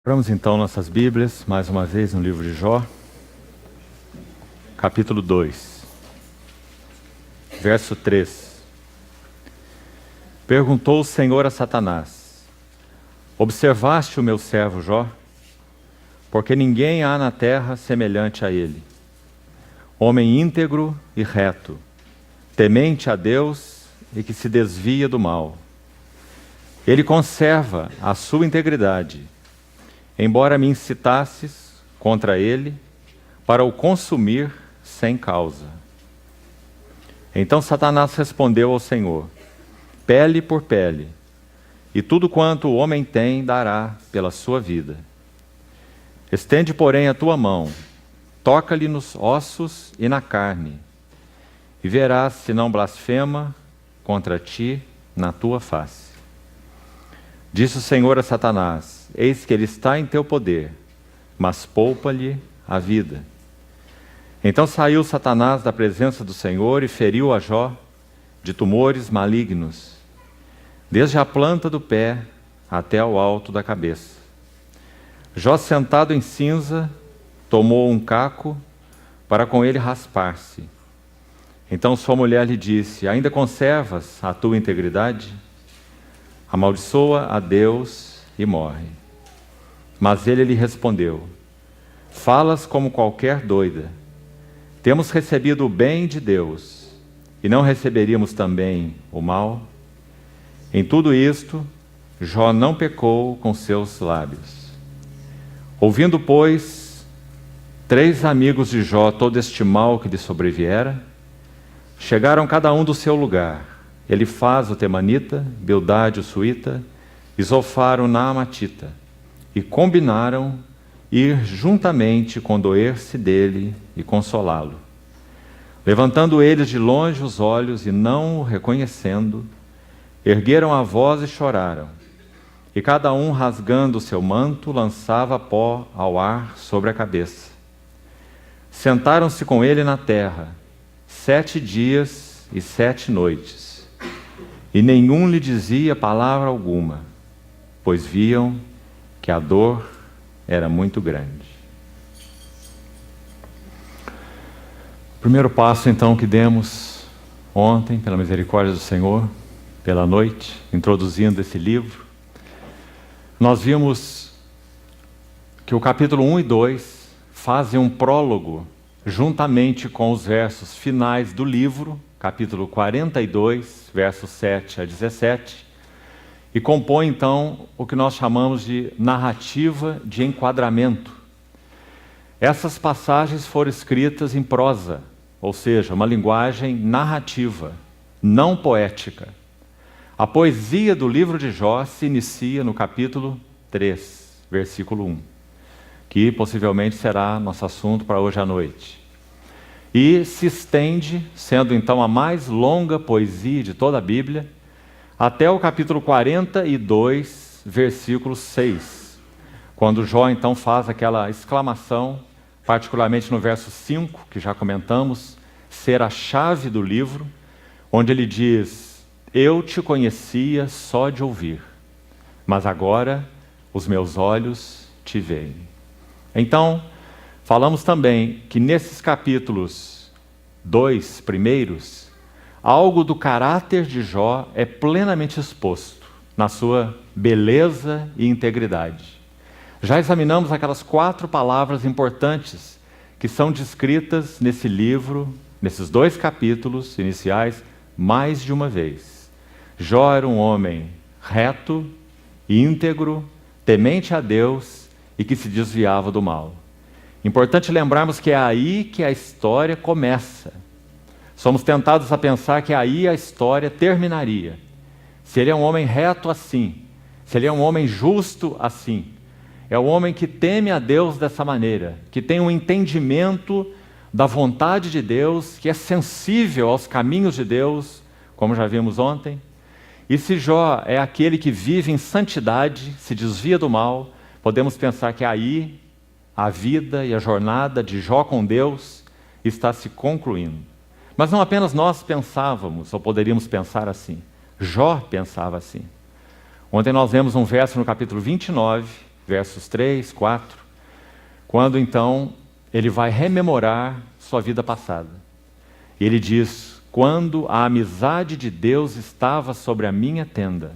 Abramos então nossas Bíblias, mais uma vez no livro de Jó, capítulo 2, verso 3. Perguntou o Senhor a Satanás: observaste o meu servo Jó? Porque ninguém há na terra semelhante a ele, homem íntegro e reto, temente a Deus e que se desvia do mal. Ele conserva a sua integridade, embora me incitasses contra ele para o consumir sem causa. Então Satanás respondeu ao Senhor: pele por pele, e tudo quanto o homem tem dará pela sua vida. Estende, porém, a tua mão, toca-lhe nos ossos e na carne, e verás se não blasfema contra ti na tua face. Disse o Senhor a Satanás: eis que ele está em teu poder, mas poupa-lhe a vida. Então saiu Satanás da presença do Senhor e feriu a Jó de tumores malignos, desde a planta do pé até ao alto da cabeça. Jó, sentado em cinza, tomou um caco para com ele raspar-se. Então sua mulher lhe disse: ainda conservas a tua integridade? Amaldiçoa a Deus e morre. Mas ele lhe respondeu: falas como qualquer doida. Temos recebido o bem de Deus, e não receberíamos também o mal? Em tudo isto, Jó não pecou com seus lábios. Ouvindo, pois, 3 amigos de Jó todo este mal que lhe sobreviera, chegaram cada um do seu lugar: Elifaz o temanita, Bildade o suíta, e Zofar o naamatita, e combinaram ir juntamente condoer-se dele e consolá-lo. Levantando eles de longe os olhos e não o reconhecendo, ergueram a voz e choraram, e cada um, rasgando o seu manto, lançava pó ao ar sobre a cabeça. Sentaram-se com ele na terra 7 dias e 7 noites, e nenhum lhe dizia palavra alguma, pois viam que a dor era muito grande. O primeiro passo, então, que demos ontem, pela misericórdia do Senhor, pela noite, introduzindo esse livro, nós vimos que o capítulo 1 e 2 fazem um prólogo juntamente com os versos finais do livro, capítulo 42, versos 7 a 17, e compõe então o que nós chamamos de narrativa de enquadramento. Essas passagens foram escritas em prosa, ou seja, uma linguagem narrativa, não poética. A poesia do livro de Jó se inicia no capítulo 3, versículo 1, que possivelmente será nosso assunto para hoje à noite. E se estende, sendo então a mais longa poesia de toda a Bíblia, até o capítulo 42, versículo 6, quando Jó então faz aquela exclamação, particularmente no verso 5, que já comentamos, ser a chave do livro, onde ele diz: eu te conhecia só de ouvir, mas agora os meus olhos te veem. Então, falamos também que nesses capítulos 2 primeiros, algo do caráter de Jó é plenamente exposto, na sua beleza e integridade. Já examinamos aquelas 4 palavras importantes que são descritas nesse livro, nesses 2 capítulos iniciais, mais de uma vez. Jó era um homem reto, íntegro, temente a Deus e que se desviava do mal. Importante lembrarmos que é aí que a história começa. Somos tentados a pensar que aí a história terminaria. Se ele é um homem reto assim, se ele é um homem justo assim, é um homem que teme a Deus dessa maneira, que tem um entendimento da vontade de Deus, que é sensível aos caminhos de Deus, como já vimos ontem. E se Jó é aquele que vive em santidade, se desvia do mal, podemos pensar que aí a vida e a jornada de Jó com Deus está se concluindo. Mas não apenas nós pensávamos, ou poderíamos pensar assim. Jó pensava assim. Ontem nós vemos um verso no capítulo 29, versos 3, 4, quando então ele vai rememorar sua vida passada. E ele diz: quando a amizade de Deus estava sobre a minha tenda,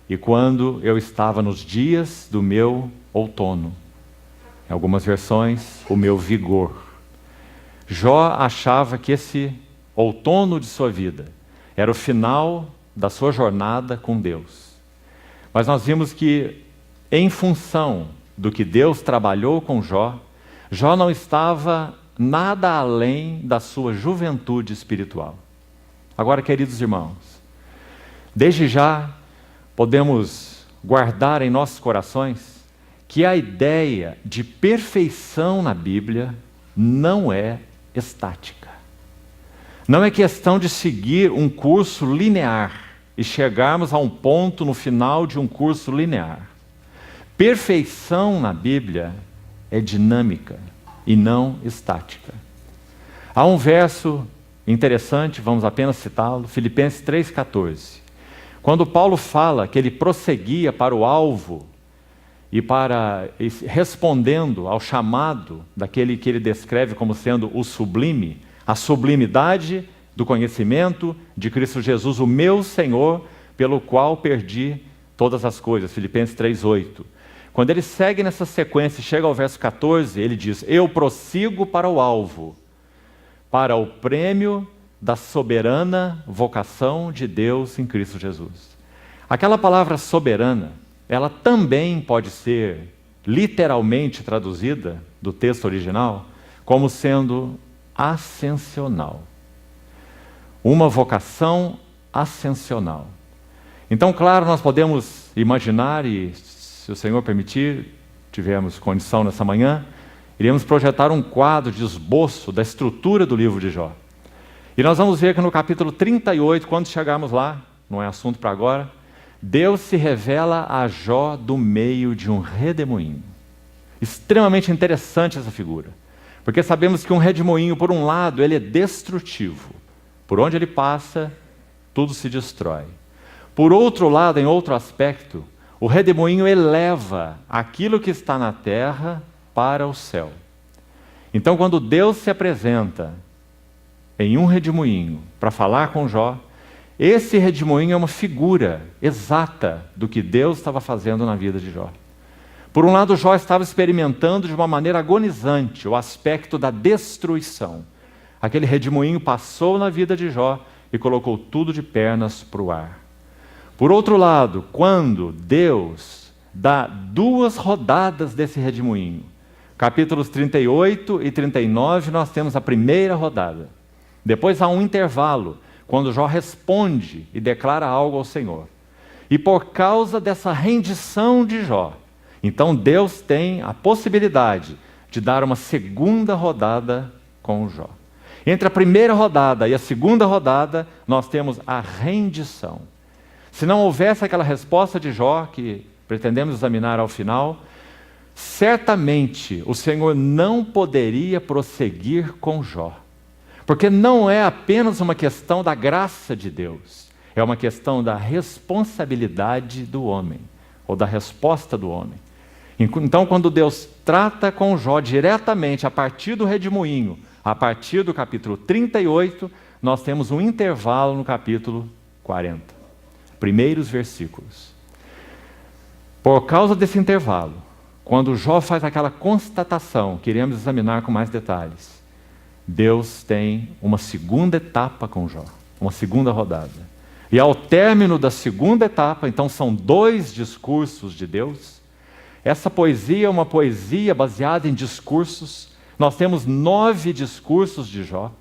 e quando eu estava nos dias do meu outono, em algumas versões, o meu vigor. Jó achava que esse outono de sua vida era o final da sua jornada com Deus. Mas nós vimos que, em função do que Deus trabalhou com Jó, Jó não estava nada além da sua juventude espiritual. Agora, queridos irmãos, desde já podemos guardar em nossos corações que a ideia de perfeição na Bíblia não é estática. Não é questão de seguir um curso linear e chegarmos a um ponto no final de um curso linear. Perfeição na Bíblia é dinâmica e não estática. Há um verso interessante, vamos apenas citá-lo, Filipenses 3,14. Quando Paulo fala que ele prosseguia para o alvo e respondendo ao chamado daquele que ele descreve como sendo o sublime, a sublimidade do conhecimento de Cristo Jesus, o meu Senhor, pelo qual perdi todas as coisas, Filipenses 3,8. Quando ele segue nessa sequência e chega ao verso 14, ele diz: eu prossigo para o alvo, para o prêmio da soberana vocação de Deus em Cristo Jesus. Aquela palavra soberana, ela também pode ser literalmente traduzida do texto original como sendo ascensional. Uma vocação ascensional. Então, claro, nós podemos imaginar, e se o Senhor permitir, tivermos condição nessa manhã, iremos projetar um quadro de esboço da estrutura do livro de Jó. E nós vamos ver que no capítulo 38, quando chegarmos lá, não é assunto para agora, Deus se revela a Jó do meio de um redemoinho. Extremamente interessante essa figura, porque sabemos que um redemoinho, por um lado, ele é destrutivo. Por onde ele passa, tudo se destrói. Por outro lado, em outro aspecto, o redemoinho eleva aquilo que está na terra para o céu. Então, quando Deus se apresenta em um redemoinho para falar com Jó, esse redemoinho é uma figura exata do que Deus estava fazendo na vida de Jó. Por um lado, Jó estava experimentando de uma maneira agonizante o aspecto da destruição. Aquele redemoinho passou na vida de Jó e colocou tudo de pernas para o ar. Por outro lado, quando Deus dá 2 rodadas desse redemoinho, capítulos 38 e 39, nós temos a primeira rodada. Depois há um intervalo, quando Jó responde e declara algo ao Senhor. E por causa dessa rendição de Jó, então Deus tem a possibilidade de dar uma segunda rodada com Jó. Entre a primeira rodada e a segunda rodada, nós temos a rendição. Se não houvesse aquela resposta de Jó, que pretendemos examinar ao final, certamente o Senhor não poderia prosseguir com Jó. Porque não é apenas uma questão da graça de Deus, é uma questão da responsabilidade do homem, ou da resposta do homem. Então, quando Deus trata com Jó diretamente a partir do redemoinho, a partir do capítulo 38, nós temos um intervalo no capítulo 40. Primeiros versículos. Por causa desse intervalo, quando Jó faz aquela constatação, que iremos examinar com mais detalhes, Deus tem uma segunda etapa com Jó, uma segunda rodada. E ao término da segunda etapa, então são 2 discursos de Deus. Essa poesia é uma poesia baseada em discursos. Nós temos 9 discursos de Jó,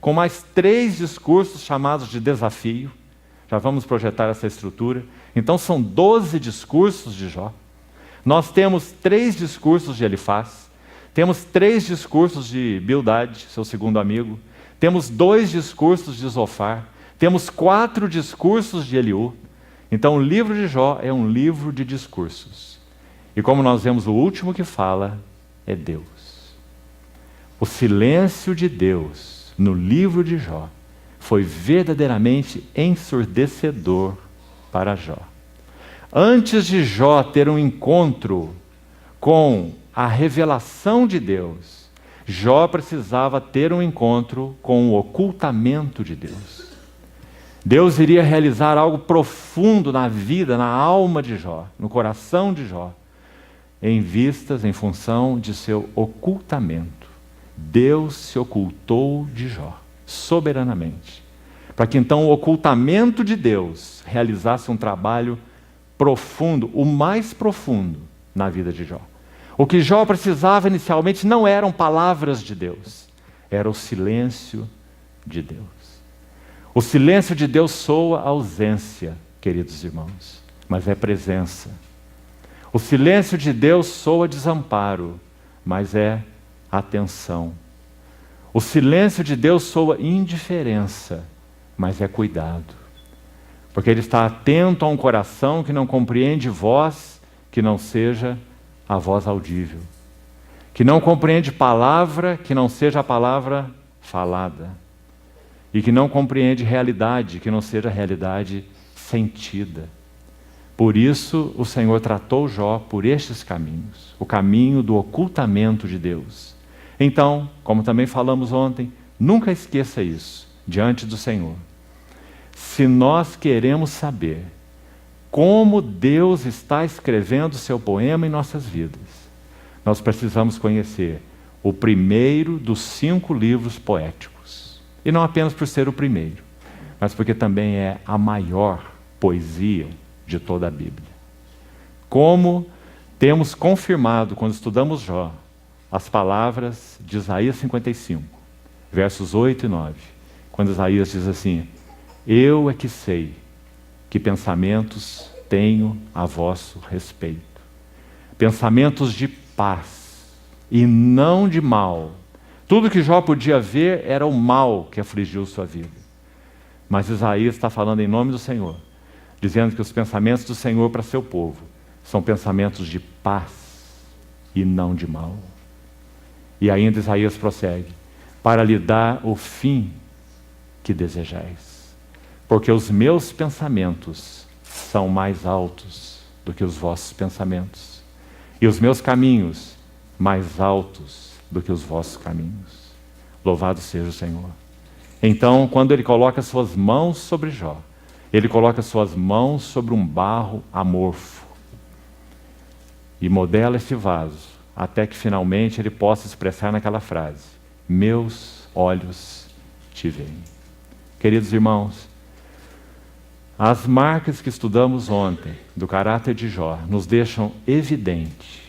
com mais 3 discursos chamados de desafio. Já vamos projetar essa estrutura. Então são 12 discursos de Jó. Nós temos 3 discursos de Elifaz. Temos 3 discursos de Bildade, seu segundo amigo. Temos 2 discursos de Zofar. Temos 4 discursos de Eliú. Então o livro de Jó é um livro de discursos. E como nós vemos, o último que fala é Deus. O silêncio de Deus no livro de Jó foi verdadeiramente ensurdecedor para Jó. Antes de Jó ter um encontro com a revelação de Deus, Jó precisava ter um encontro com o ocultamento de Deus. Deus iria realizar algo profundo na vida, na alma de Jó, no coração de Jó, em função de seu ocultamento. Deus se ocultou de Jó, soberanamente, para que então o ocultamento de Deus realizasse um trabalho profundo, o mais profundo na vida de Jó. O que Jó precisava inicialmente não eram palavras de Deus, era o silêncio de Deus. O silêncio de Deus soa ausência, queridos irmãos, mas é presença. O silêncio de Deus soa desamparo, mas é atenção. O silêncio de Deus soa indiferença, mas é cuidado. Porque Ele está atento a um coração que não compreende voz que não seja a voz audível. Que não compreende palavra que não seja a palavra falada. E que não compreende realidade que não seja a realidade sentida. Por isso o Senhor tratou Jó por estes caminhos. O caminho do ocultamento de Deus. Então, como também falamos ontem, nunca esqueça isso diante do Senhor. Se nós queremos saber como Deus está escrevendo seu poema em nossas vidas, nós precisamos conhecer o primeiro dos 5 livros poéticos. E não apenas por ser o primeiro, mas porque também é a maior poesia de toda a Bíblia. Como temos confirmado quando estudamos Jó, as palavras de Isaías 55, versos 8 e 9, quando Isaías diz assim: eu é que sei que pensamentos tenho a vosso respeito, pensamentos de paz e não de mal. Tudo que Jó podia ver era o mal que afligiu sua vida. Mas Isaías está falando em nome do Senhor, dizendo que os pensamentos do Senhor para seu povo são pensamentos de paz e não de mal. E ainda Isaías prossegue: para lhe dar o fim que desejais, porque os meus pensamentos são mais altos do que os vossos pensamentos, e os meus caminhos mais altos do que os vossos caminhos. Louvado seja o Senhor. Então, quando Ele coloca suas mãos sobre Jó, Ele coloca suas mãos sobre um barro amorfo e modela esse vaso, até que finalmente Ele possa expressar naquela frase: meus olhos te veem. Queridos irmãos, as marcas que estudamos ontem do caráter de Jó nos deixam evidente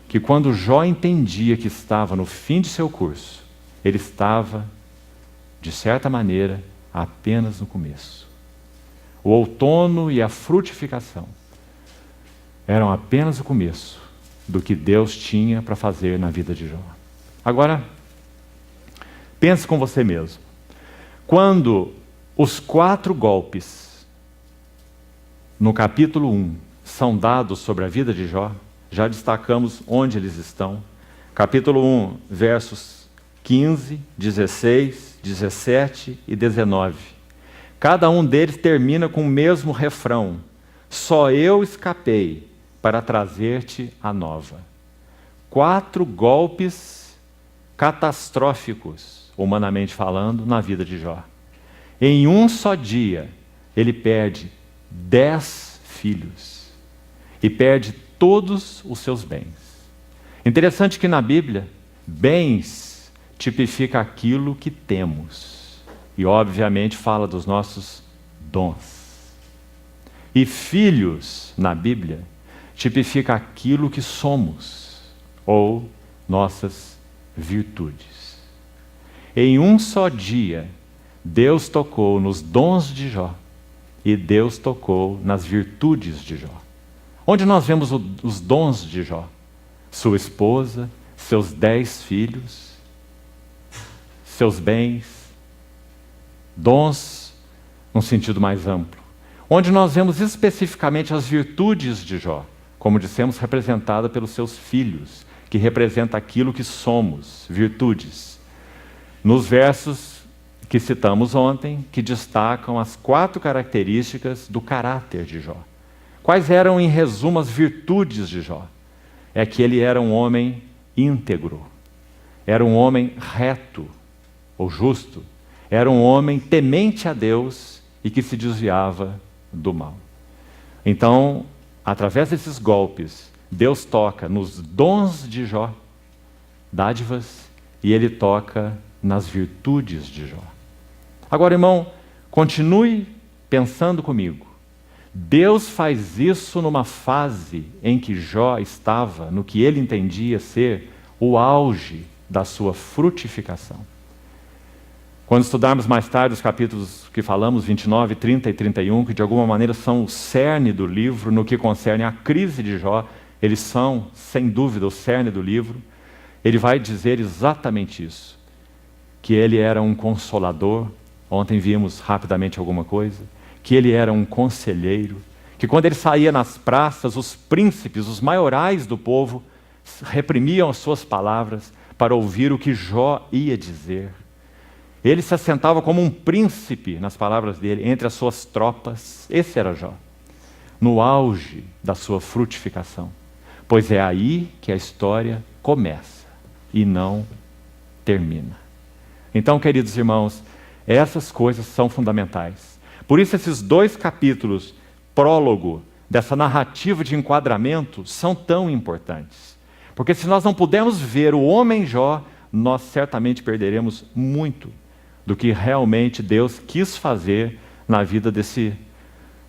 que quando Jó entendia que estava no fim de seu curso, ele estava, de certa maneira, apenas no começo. O outono e a frutificação eram apenas o começo do que Deus tinha para fazer na vida de Jó. Agora, pense com você mesmo. Quando os 4 golpes no capítulo 1 são dados sobre a vida de Jó, já destacamos onde eles estão. Capítulo 1, versos 15, 16, 17 e 19. Cada um deles termina com o mesmo refrão: só eu escapei para trazer-te a nova. 4 golpes catastróficos, humanamente falando, na vida de Jó. Em um só dia, ele perde 10 filhos e perde todos os seus bens. Interessante que na Bíblia, bens tipifica aquilo que temos e obviamente fala dos nossos dons. E filhos na Bíblia tipifica aquilo que somos ou nossas virtudes. Em um só dia, Deus tocou nos dons de Jó e Deus tocou nas virtudes de Jó. Onde nós vemos os dons de Jó? Sua esposa, seus 10 filhos, seus bens, dons num sentido mais amplo. Onde nós vemos especificamente as virtudes de Jó, como dissemos, representada pelos seus filhos, que representa aquilo que somos, virtudes. Nos versos que citamos ontem, que destacam as 4 características do caráter de Jó. Quais eram, em resumo, as virtudes de Jó? é que ele era um homem íntegro, era um homem reto ou justo, era um homem temente a Deus e que se desviava do mal. Então, através desses golpes, Deus toca nos dons de Jó, dádivas, e ele toca nas virtudes de Jó. Agora, irmão, continue pensando comigo. Deus faz isso numa fase em que Jó estava no que ele entendia ser o auge da sua frutificação. Quando estudarmos mais tarde os capítulos que falamos, 29, 30 e 31, que de alguma maneira são o cerne do livro no que concerne à crise de Jó, eles são, sem dúvida, o cerne do livro, ele vai dizer exatamente isso, que ele era um consolador, ontem vimos rapidamente alguma coisa, que ele era um conselheiro, que quando ele saía nas praças, os príncipes, os maiorais do povo, reprimiam as suas palavras para ouvir o que Jó ia dizer. Ele se assentava como um príncipe, nas palavras dele, entre as suas tropas. Esse era Jó, no auge da sua frutificação. Pois é aí que a história começa e não termina. Então, queridos irmãos, essas coisas são fundamentais. Por isso, esses 2 capítulos, prólogo, dessa narrativa de enquadramento, são tão importantes. Porque se nós não pudermos ver o homem Jó, nós certamente perderemos muito do que realmente Deus quis fazer na vida desse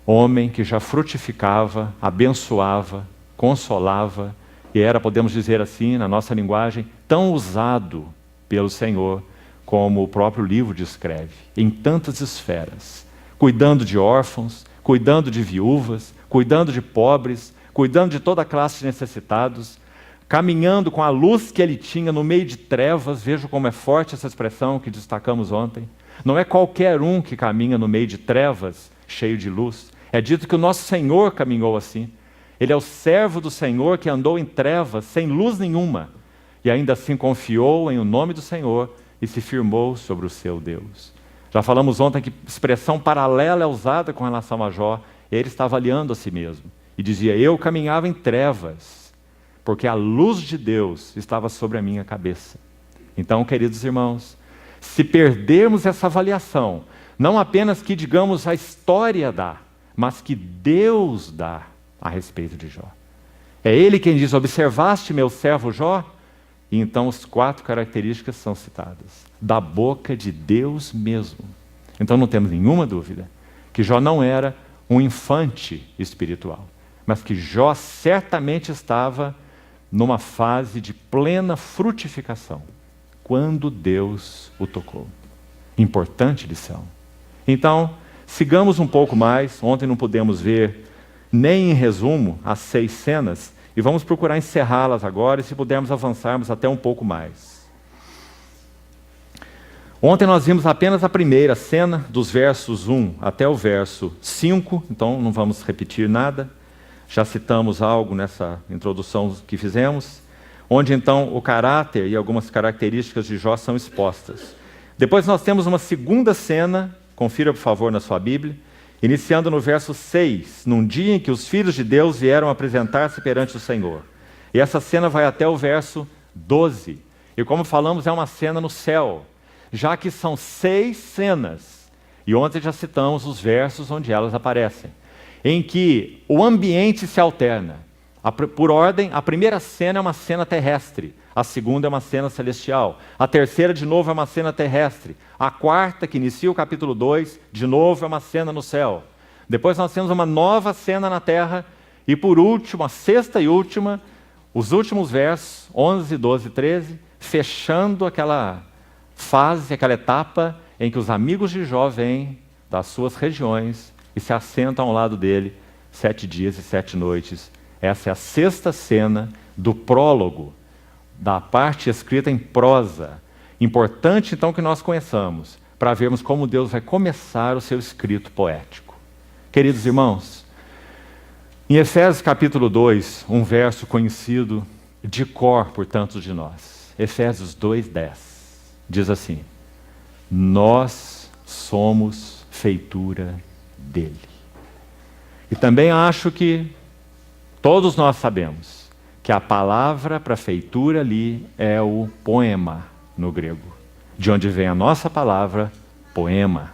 homem que já frutificava, abençoava, consolava, e era, podemos dizer assim, na nossa linguagem, tão usado pelo Senhor, como o próprio livro descreve, em tantas esferas, cuidando de órfãos, cuidando de viúvas, cuidando de pobres, cuidando de toda classe de necessitados, caminhando com a luz que ele tinha no meio de trevas. Veja como é forte essa expressão que destacamos ontem. Não é qualquer um que caminha no meio de trevas, cheio de luz. É dito que o nosso Senhor caminhou assim. Ele é o servo do Senhor que andou em trevas, sem luz nenhuma, e ainda assim confiou em o nome do Senhor e se firmou sobre o seu Deus. Já falamos ontem que expressão paralela é usada com relação a Jó. Ele estava avaliando a si mesmo e dizia: eu caminhava em trevas, porque a luz de Deus estava sobre a minha cabeça. Então, queridos irmãos, se perdermos essa avaliação, não apenas que, digamos, a história dá, mas que Deus dá a respeito de Jó. É Ele quem diz: observaste meu servo Jó? E então as 4 características são citadas, da boca de Deus mesmo. Então não temos nenhuma dúvida que Jó não era um infante espiritual, mas que Jó certamente estava numa fase de plena frutificação, quando Deus o tocou. Importante lição. Então, sigamos um pouco mais. Ontem não pudemos ver nem em resumo as 6 cenas, e vamos procurar encerrá-las agora, e se pudermos avançarmos até um pouco mais. Ontem nós vimos apenas a primeira cena, dos versos 1 até o verso 5, então não vamos repetir nada. Já citamos algo nessa introdução que fizemos, onde então o caráter e algumas características de Jó são expostas. Depois nós temos uma segunda cena, confira por favor na sua Bíblia, iniciando no verso 6, num dia em que os filhos de Deus vieram apresentar-se perante o Senhor. E essa cena vai até o verso 12. E como falamos, é uma cena no céu, já que são 6 cenas. E ontem já citamos os versos onde elas aparecem, em que o ambiente se alterna. Por ordem, a primeira cena é uma cena terrestre, a segunda é uma cena celestial, a terceira de novo é uma cena terrestre, a quarta, que inicia o capítulo 2, de novo é uma cena no céu. Depois nós temos uma nova cena na terra, e por último, a sexta e última, os últimos versos, 11, 12 e 13, fechando aquela fase, aquela etapa em que os amigos de Jó vêm das suas regiões e se assentam ao lado dele 7 dias e 7 noites. Essa é a sexta cena do prólogo, da parte escrita em prosa. Importante então que nós conheçamos, para vermos como Deus vai começar o seu escrito poético. Queridos irmãos, em Efésios capítulo 2, um verso conhecido de cor por tantos de nós, Efésios 2:10, diz assim: nós somos feitura dele. E também acho que todos nós sabemos que a palavra para feitura ali é o poema no grego, de onde vem a nossa palavra poema.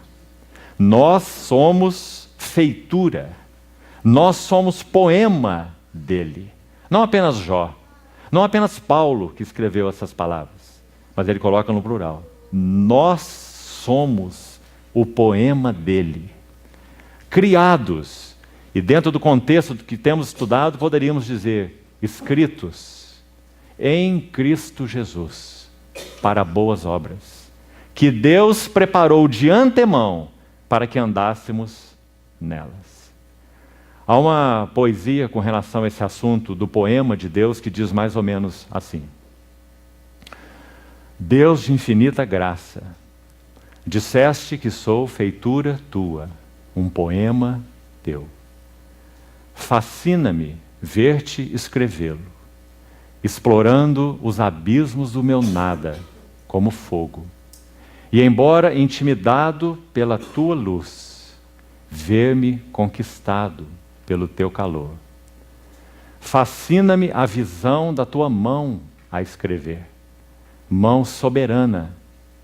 Nós somos feitura, nós somos poema dele. Não apenas Jó, não apenas Paulo que escreveu essas palavras, mas ele coloca no plural. Nós somos o poema dele, criados, e dentro do contexto que temos estudado, poderíamos dizer, escritos em Cristo Jesus, para boas obras, que Deus preparou de antemão para que andássemos nelas. Há uma poesia com relação a esse assunto do poema de Deus que diz mais ou menos assim: Deus de infinita graça, disseste que sou feitura tua, um poema teu. Fascina-me ver-te escrevê-lo, explorando os abismos do meu nada, como fogo. E embora intimidado pela tua luz, ver-me conquistado pelo teu calor. Fascina-me a visão da tua mão a escrever, mão soberana,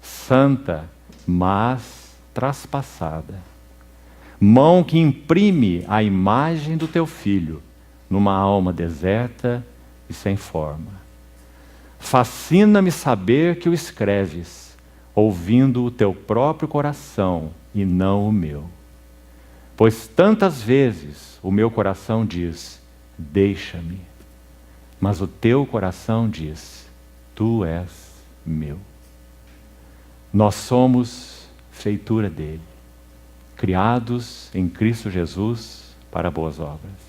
santa, mas traspassada. Mão que imprime a imagem do teu filho numa alma deserta e sem forma. Fascina-me saber que o escreves, ouvindo o teu próprio coração e não o meu. Pois tantas vezes o meu coração diz, deixa-me, mas o teu coração diz, tu és meu. Nós somos feitura dele, criados em Cristo Jesus para boas obras.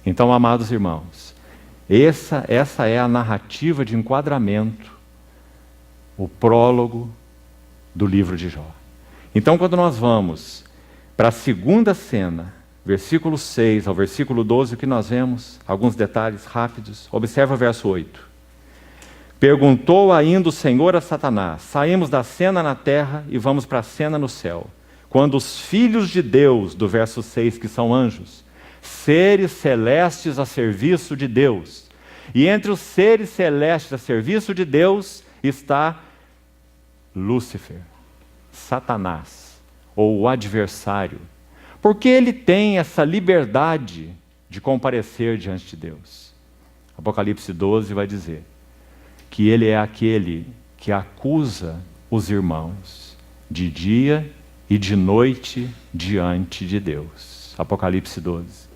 Então, amados irmãos, essa é a narrativa de enquadramento, o prólogo do livro de Jó. Então, quando nós vamos para a segunda cena, versículo 6 ao versículo 12, o que nós vemos? Alguns detalhes rápidos. Observa o verso 8. Perguntou ainda o Senhor a Satanás: saímos da cena na terra e vamos para a cena no céu, quando os filhos de Deus, do verso 6, que são anjos, seres celestes a serviço de Deus, e entre os seres celestes a serviço de Deus está Lúcifer, Satanás, ou o adversário, porque ele tem essa liberdade de comparecer diante de Deus. Apocalipse 12 vai dizer que ele é aquele que acusa os irmãos de dia e de noite diante de Deus. Apocalipse 12.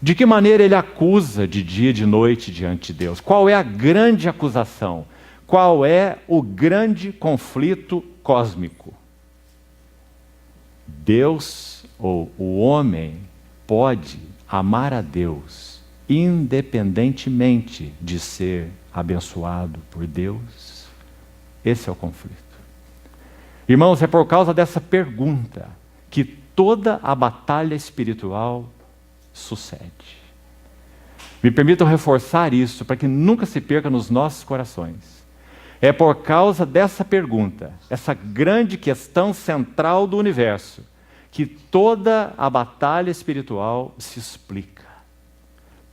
De que maneira ele acusa de dia e de noite diante de Deus? Qual é a grande acusação? Qual é o grande conflito cósmico? Deus, ou o homem, pode amar a Deus independentemente de ser abençoado por Deus? Esse é o conflito. Irmãos, é por causa dessa pergunta que toda a batalha espiritual sucede. Me permitam reforçar isso para que nunca se perca nos nossos corações. É por causa dessa pergunta, essa grande questão central do universo, que toda a batalha espiritual se explica.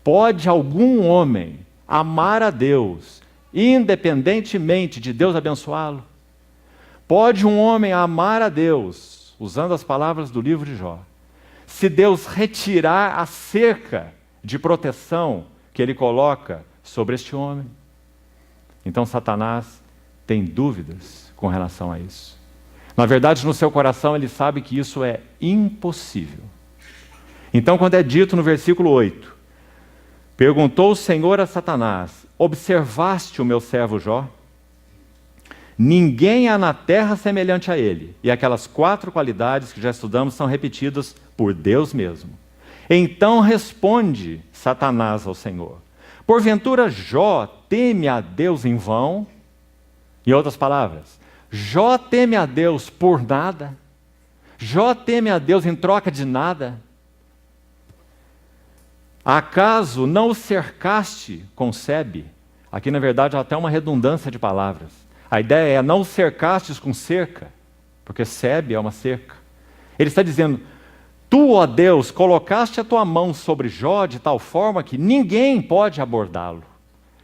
Pode algum homem amar a Deus independentemente de Deus abençoá-lo? Pode um homem amar a Deus, usando as palavras do livro de Jó, se Deus retirar a cerca de proteção que ele coloca sobre este homem? Então Satanás tem dúvidas com relação a isso. Na verdade, no seu coração ele sabe que isso é impossível. Então, quando é dito no versículo 8, perguntou o Senhor a Satanás: observaste o meu servo Jó? Ninguém há na terra semelhante a ele. E aquelas 4 qualidades que já estudamos são repetidas por Deus mesmo. Então responde Satanás ao Senhor: porventura Jó teme a Deus em vão? Em outras palavras, Jó teme a Deus por nada? Jó teme a Deus em troca de nada? Acaso não o cercaste com sebe? Aqui na verdade há até uma redundância de palavras. A ideia é não o cercastes com cerca, porque sebe é uma cerca. Ele está dizendo: tu, ó Deus, colocaste a tua mão sobre Jó de tal forma que ninguém pode abordá-lo.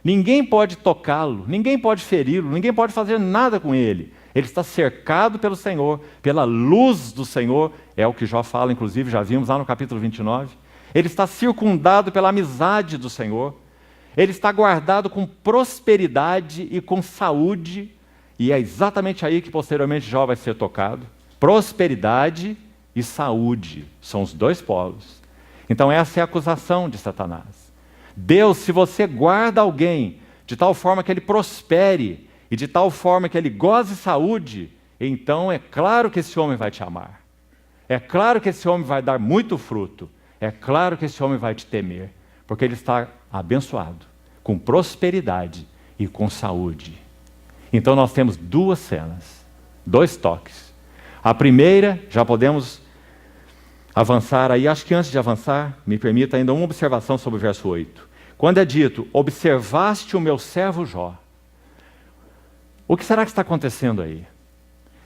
Ninguém pode tocá-lo, ninguém pode feri-lo, ninguém pode fazer nada com ele. Ele está cercado pelo Senhor, pela luz do Senhor, é o que Jó fala, inclusive, já vimos lá no capítulo 29. Ele está circundado pela amizade do Senhor. Ele está guardado com prosperidade e com saúde, e é exatamente aí que posteriormente Jó vai ser tocado. Prosperidade e saúde são os dois polos. Então essa é a acusação de Satanás. Deus, se você guarda alguém de tal forma que ele prospere e de tal forma que ele goze saúde, então é claro que esse homem vai te amar. É claro que esse homem vai dar muito fruto. É claro que esse homem vai te temer, porque ele está abençoado, com prosperidade e com saúde. Então nós temos duas cenas, dois toques. A primeira, já podemos avançar aí, acho que antes de avançar, me permita ainda uma observação sobre o verso 8. Quando é dito, observaste o meu servo Jó. O que será que está acontecendo aí?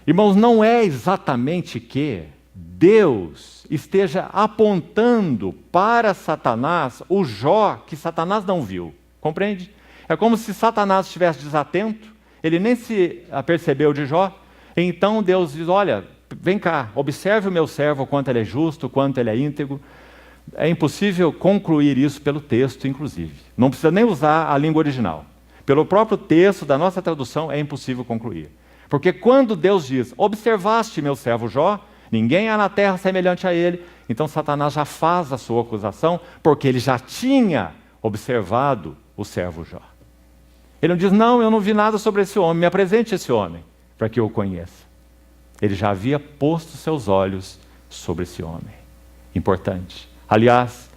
Irmãos, não é exatamente que Deus esteja apontando para Satanás o Jó que Satanás não viu. Compreende? É como se Satanás estivesse desatento, ele nem se apercebeu de Jó. Então Deus diz, olha, vem cá, observe o meu servo, quanto ele é justo, quanto ele é íntegro. É impossível concluir isso pelo texto, inclusive. Não precisa nem usar a língua original. Pelo próprio texto da nossa tradução é impossível concluir. Porque quando Deus diz, observaste meu servo Jó, ninguém há na terra semelhante a ele, então Satanás já faz a sua acusação, porque ele já tinha observado o servo Jó. Ele não diz, não, eu não vi nada sobre esse homem, me apresente esse homem, para que eu o conheça. Ele já havia posto seus olhos sobre esse homem. Importante. Aliás,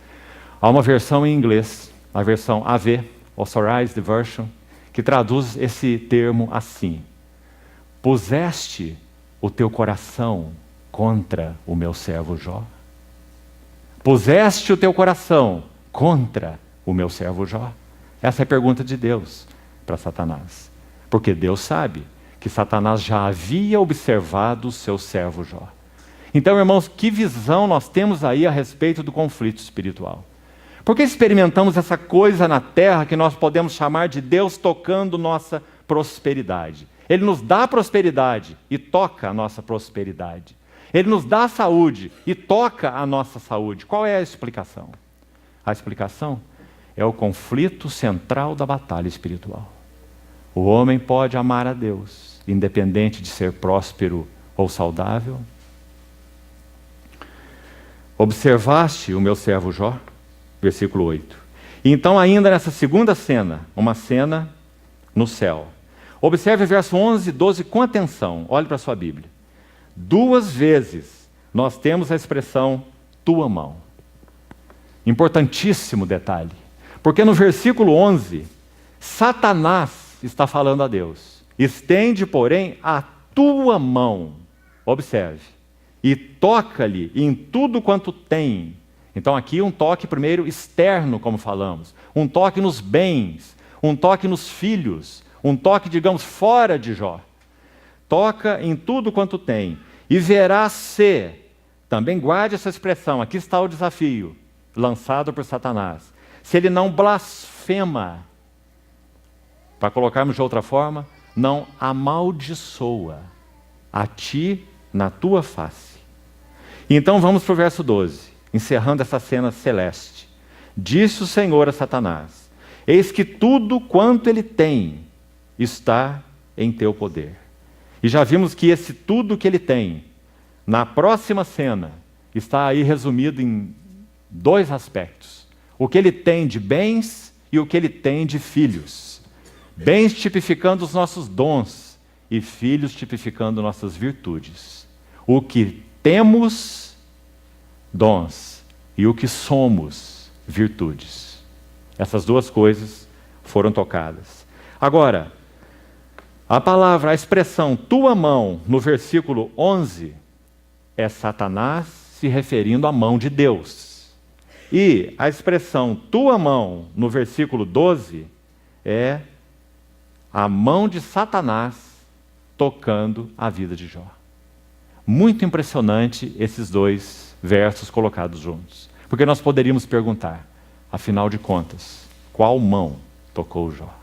há uma versão em inglês, a versão AV, Authorized Version, que traduz esse termo assim: puseste o teu coração contra o meu servo Jó? Puseste o teu coração contra o meu servo Jó? Essa é a pergunta de Deus para Satanás. Porque Deus sabe que Satanás já havia observado o seu servo Jó. Então, irmãos, que visão nós temos aí a respeito do conflito espiritual? Porque experimentamos essa coisa na terra que nós podemos chamar de Deus tocando nossa prosperidade. Ele nos dá prosperidade e toca a nossa prosperidade. Ele nos dá saúde e toca a nossa saúde. Qual é a explicação? A explicação é o conflito central da batalha espiritual. O homem pode amar a Deus, independente de ser próspero ou saudável. Observaste o meu servo Jó? Versículo 8. E então, ainda nessa segunda cena, uma cena no céu. Observe verso 11 e 12 com atenção. Olhe para a sua Bíblia. Duas vezes nós temos a expressão tua mão. Importantíssimo detalhe. Porque no versículo 11, Satanás está falando a Deus. Estende, porém, a tua mão. Observe. E toca-lhe em tudo quanto tem. Então aqui um toque primeiro externo, como falamos. Um toque nos bens. Um toque nos filhos. Um toque, digamos, fora de Jó. Toca em tudo quanto tem. E verás se, também guarde essa expressão, aqui está o desafio, lançado por Satanás. Se ele não blasfema, para colocarmos de outra forma, não amaldiçoa a ti na tua face. Então vamos para o verso 12, encerrando essa cena celeste. Disse o Senhor a Satanás, eis que tudo quanto ele tem está em teu poder. E já vimos que esse tudo que ele tem, na próxima cena, está aí resumido em dois aspectos. O que ele tem de bens e o que ele tem de filhos. Bens tipificando os nossos dons e filhos tipificando nossas virtudes. O que temos, dons, e o que somos, virtudes. Essas duas coisas foram tocadas. Agora, a palavra, a expressão tua mão, no versículo 11, é Satanás se referindo à mão de Deus. E a expressão tua mão, no versículo 12, é a mão de Satanás tocando a vida de Jó. Muito impressionante esses dois versos colocados juntos. Porque nós poderíamos perguntar, afinal de contas, qual mão tocou Jó.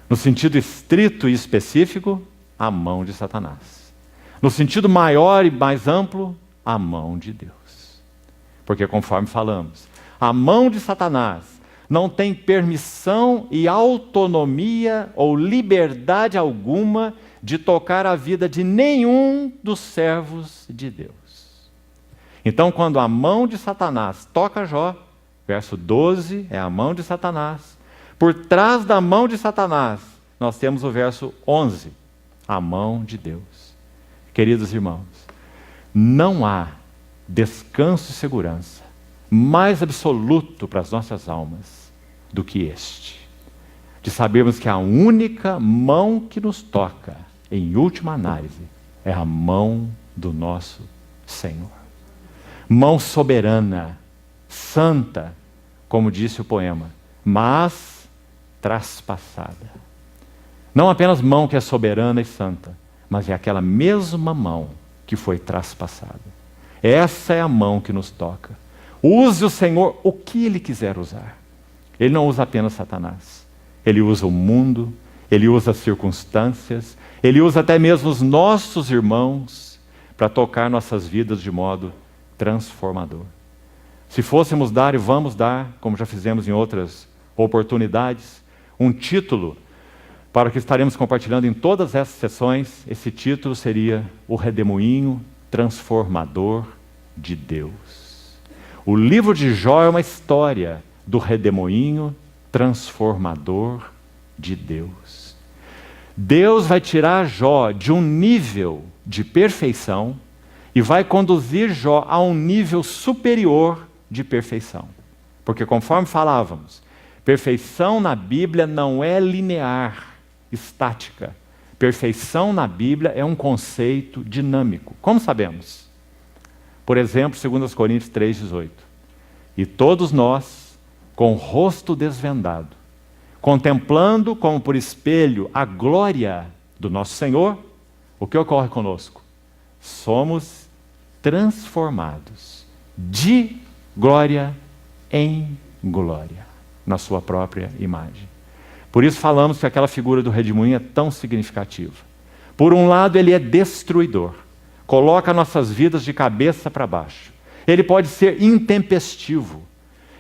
No sentido estrito e específico, a mão de Satanás. No sentido maior e mais amplo, a mão de Deus. Porque conforme falamos, a mão de Satanás não tem permissão e autonomia ou liberdade alguma de tocar a vida de nenhum dos servos de Deus. Então, quando a mão de Satanás toca Jó, verso 12 é a mão de Satanás. Por trás da mão de Satanás, nós temos o verso 11, a mão de Deus. Queridos irmãos, não há descanso e segurança mais absoluto para as nossas almas do que este, de sabermos que a única mão que nos toca, em última análise, é a mão do nosso Senhor. Mão soberana, santa, como disse o poema, mas traspassada. Não apenas mão que é soberana e santa, mas é aquela mesma mão que foi traspassada. Essa é a mão que nos toca. Use o Senhor o que Ele quiser usar. Ele não usa apenas Satanás. Ele usa o mundo, Ele usa as circunstâncias, Ele usa até mesmo os nossos irmãos para tocar nossas vidas de modo transformador. Se fôssemos dar, e vamos dar, como já fizemos em outras oportunidades, um título para o que estaremos compartilhando em todas essas sessões, esse título seria O Redemoinho Transformador de Deus. O livro de Jó é uma história do redemoinho transformador de Deus. Deus vai tirar Jó de um nível de perfeição e vai conduzir Jó a um nível superior de perfeição. Porque conforme falávamos, perfeição na Bíblia não é linear, estática. Perfeição na Bíblia é um conceito dinâmico. Como sabemos? Por exemplo, 2 Coríntios 3,18. E todos nós, com o rosto desvendado, contemplando como por espelho a glória do nosso Senhor, o que ocorre conosco? Somos transformados de glória em glória, na sua própria imagem. Por isso falamos que aquela figura do redemoinho é tão significativa. Por um lado, ele é destruidor. Coloca nossas vidas de cabeça para baixo. Ele pode ser intempestivo.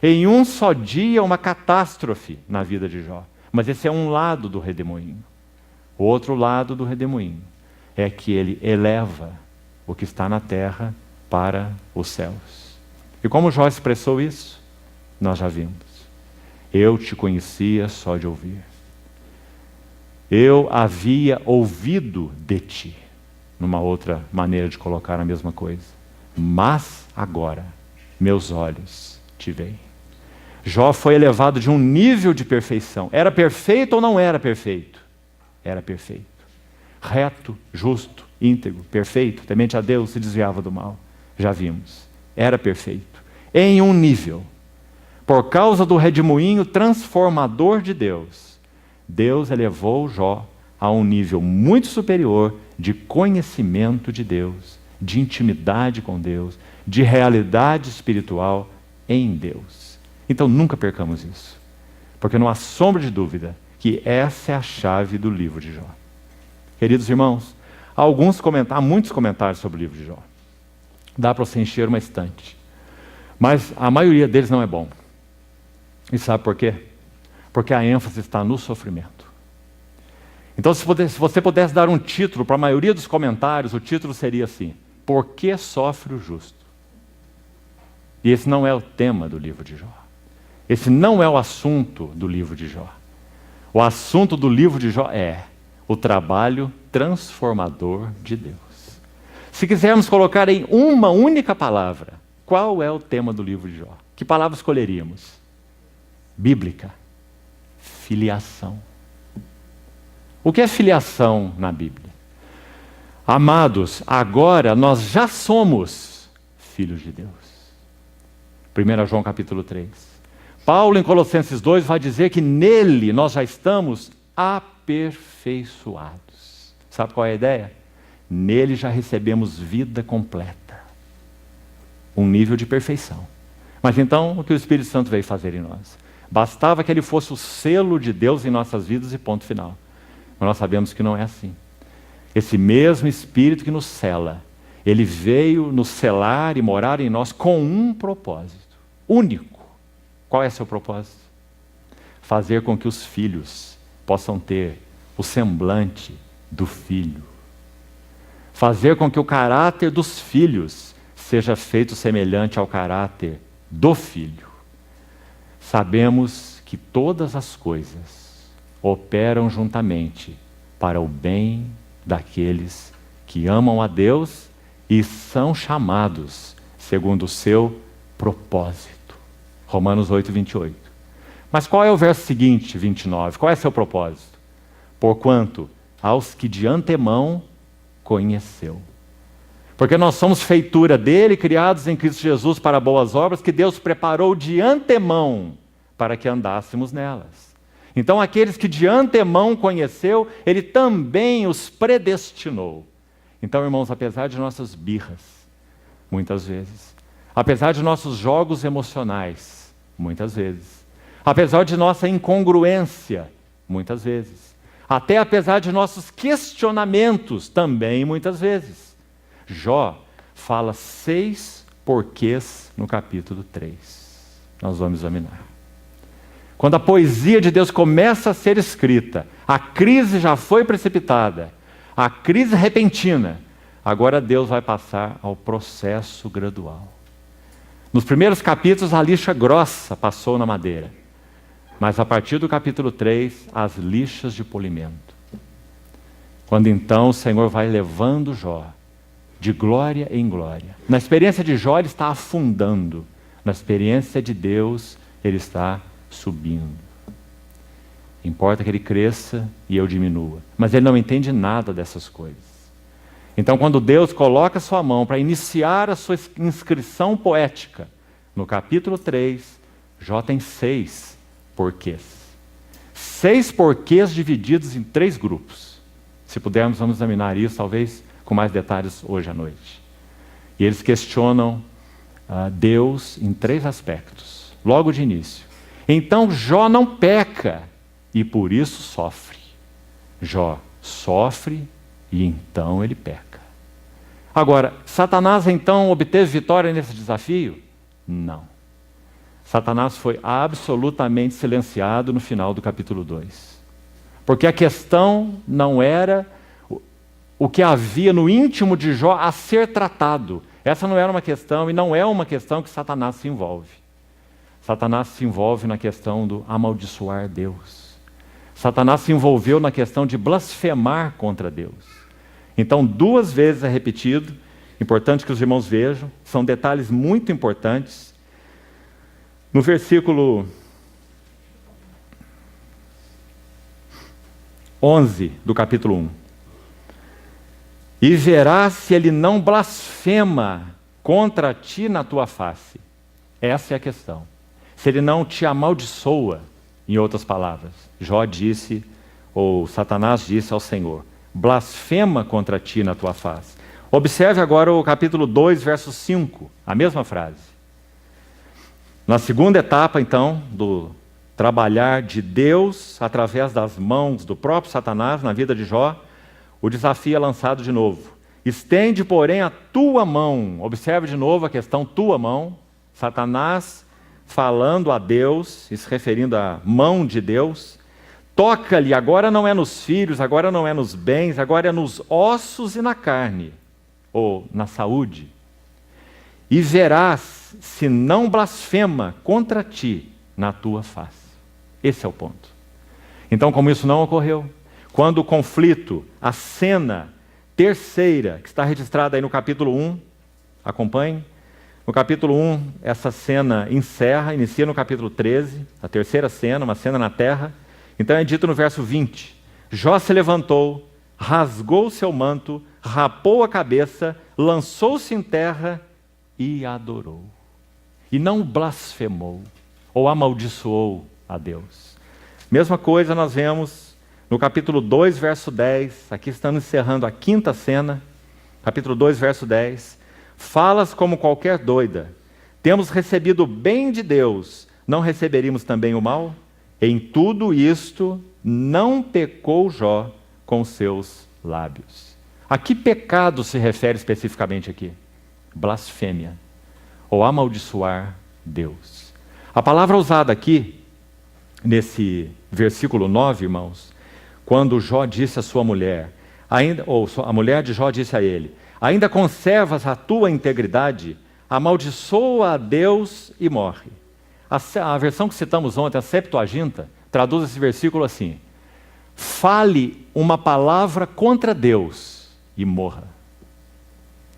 Em um só dia, uma catástrofe na vida de Jó. Mas esse é um lado do redemoinho. O outro lado do redemoinho é que ele eleva o que está na terra para os céus. E como Jó expressou isso? Nós já vimos. Eu te conhecia só de ouvir. Eu havia ouvido de ti. Numa outra maneira de colocar a mesma coisa. Mas agora, meus olhos te veem. Jó foi elevado de um nível de perfeição. Era perfeito ou não era perfeito? Era perfeito. Reto, justo, íntegro, perfeito, temente a Deus, se desviava do mal. Já vimos. Era perfeito. Em um nível. Por causa do redemoinho transformador de Deus, Deus elevou Jó a um nível muito superior de conhecimento de Deus, de intimidade com Deus, de realidade espiritual em Deus. Então nunca percamos isso, porque não há sombra de dúvida que essa é a chave do livro de Jó. Queridos irmãos, há muitos comentários sobre o livro de Jó. Dá para você encher uma estante, mas a maioria deles não é bom. E sabe por quê? Porque a ênfase está no sofrimento. Então, se você pudesse dar um título para a maioria dos comentários, o título seria assim: Por que sofre o justo? E esse não é o tema do livro de Jó. Esse não é o assunto do livro de Jó. O assunto do livro de Jó é o trabalho transformador de Deus. Se quisermos colocar em uma única palavra, qual é o tema do livro de Jó? Que palavra escolheríamos? Bíblica. Filiação. O que é filiação na Bíblia? Amados, agora nós já somos filhos de Deus. 1 João capítulo 3. Paulo em Colossenses 2 vai dizer que nele nós já estamos aperfeiçoados. Sabe qual é a ideia? Nele já recebemos vida completa. Um nível de perfeição. Mas então, o que o Espírito Santo veio fazer em nós? Bastava que ele fosse o selo de Deus em nossas vidas e ponto final. Mas nós sabemos que não é assim. Esse mesmo Espírito que nos sela, ele veio nos selar e morar em nós com um propósito único. Qual é seu propósito? Fazer com que os filhos possam ter o semblante do filho. Fazer com que o caráter dos filhos seja feito semelhante ao caráter do filho. Sabemos que todas as coisas operam juntamente para o bem daqueles que amam a Deus e são chamados segundo o seu propósito. Romanos 8, 28. Mas qual é o verso seguinte, 29? Qual é seu propósito? Porquanto aos que de antemão conheceu. Porque nós somos feitura dele, criados em Cristo Jesus para boas obras, que Deus preparou de antemão para que andássemos nelas. Então aqueles que de antemão conheceu, ele também os predestinou. Então, irmãos, apesar de nossas birras, muitas vezes, apesar de nossos jogos emocionais, muitas vezes, apesar de nossa incongruência, muitas vezes, até apesar de nossos questionamentos, também muitas vezes, Jó fala 6 porquês no capítulo 3. Nós vamos examinar. Quando a poesia de Deus começa a ser escrita, a crise já foi precipitada, a crise repentina, agora Deus vai passar ao processo gradual. Nos primeiros capítulos a lixa grossa passou na madeira, mas a partir do capítulo 3, as lixas de polimento. Quando então o Senhor vai levando Jó de glória em glória. Na experiência de Jó ele está afundando, na experiência de Deus ele está subindo. Importa que ele cresça e eu diminua. Mas ele não entende nada dessas coisas. Então, quando Deus coloca sua mão para iniciar a sua inscrição poética, no capítulo 3, Jó tem 6 porquês. 6 porquês divididos em 3 grupos. Se pudermos, vamos examinar isso, talvez com mais detalhes hoje à noite. E eles questionam Deus em 3 aspectos, logo de início. Então, Jó não peca e por isso sofre. Jó sofre e então ele peca. Agora, Satanás então obteve vitória nesse desafio? Não. Satanás foi absolutamente silenciado no final do capítulo 2. Porque a questão não era o que havia no íntimo de Jó a ser tratado. Essa não era uma questão e não é uma questão que Satanás se envolve. Satanás se envolve na questão do amaldiçoar Deus. Satanás se envolveu na questão de blasfemar contra Deus. Então, 2 vezes é repetido, importante que os irmãos vejam, são detalhes muito importantes. No versículo 11 do capítulo 1. E verás se ele não blasfema contra ti na tua face. Essa é a questão. Se ele não te amaldiçoa, em outras palavras. Jó disse, ou Satanás disse ao Senhor, blasfema contra ti na tua face. Observe agora o capítulo 2, verso 5, a mesma frase. Na segunda etapa, então, do trabalhar de Deus através das mãos do próprio Satanás na vida de Jó, o desafio é lançado de novo. Estende, porém, a tua mão. Observe de novo a questão tua mão. Satanás falando a Deus, se referindo à mão de Deus. Toca-lhe, agora não é nos filhos, agora não é nos bens, agora é nos ossos e na carne, ou na saúde. E verás se não blasfema contra ti na tua face. Esse é o ponto. Então, como isso não ocorreu, quando o conflito, a cena terceira, que está registrada aí no capítulo 1, acompanhe. No capítulo 1, essa cena inicia no capítulo 13, a terceira cena, uma cena na terra. Então é dito no verso 20, Jó se levantou, rasgou o seu manto, rapou a cabeça, lançou-se em terra e adorou. E não blasfemou ou amaldiçoou a Deus. Mesma coisa nós vemos no capítulo 2, verso 10, aqui estamos encerrando a quinta cena, capítulo 2, verso 10, falas como qualquer doida, temos recebido o bem de Deus, não receberíamos também o mal? Em tudo isto, não pecou Jó com seus lábios. A que pecado se refere especificamente aqui? Blasfêmia, ou amaldiçoar Deus. A palavra usada aqui, nesse versículo 9, irmãos, quando Jó disse à sua mulher, ou a mulher de Jó disse a ele, ainda conservas a tua integridade, amaldiçoa a Deus e morre. A versão que citamos ontem, a Septuaginta, traduz esse versículo assim: fale uma palavra contra Deus e morra.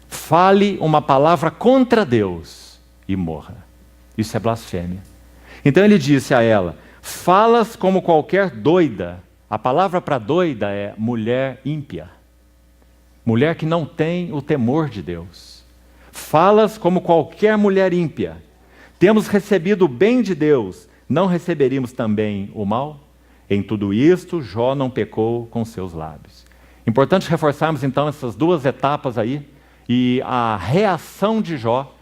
Fale uma palavra contra Deus e morra. Isso é blasfêmia. Então ele disse a ela, falas como qualquer doida. A palavra para doida é mulher ímpia. Mulher que não tem o temor de Deus. Falas como qualquer mulher ímpia. Temos recebido o bem de Deus, não receberíamos também o mal? Em tudo isto, Jó não pecou com seus lábios. Importante reforçarmos então essas duas etapas aí e a reação de Jó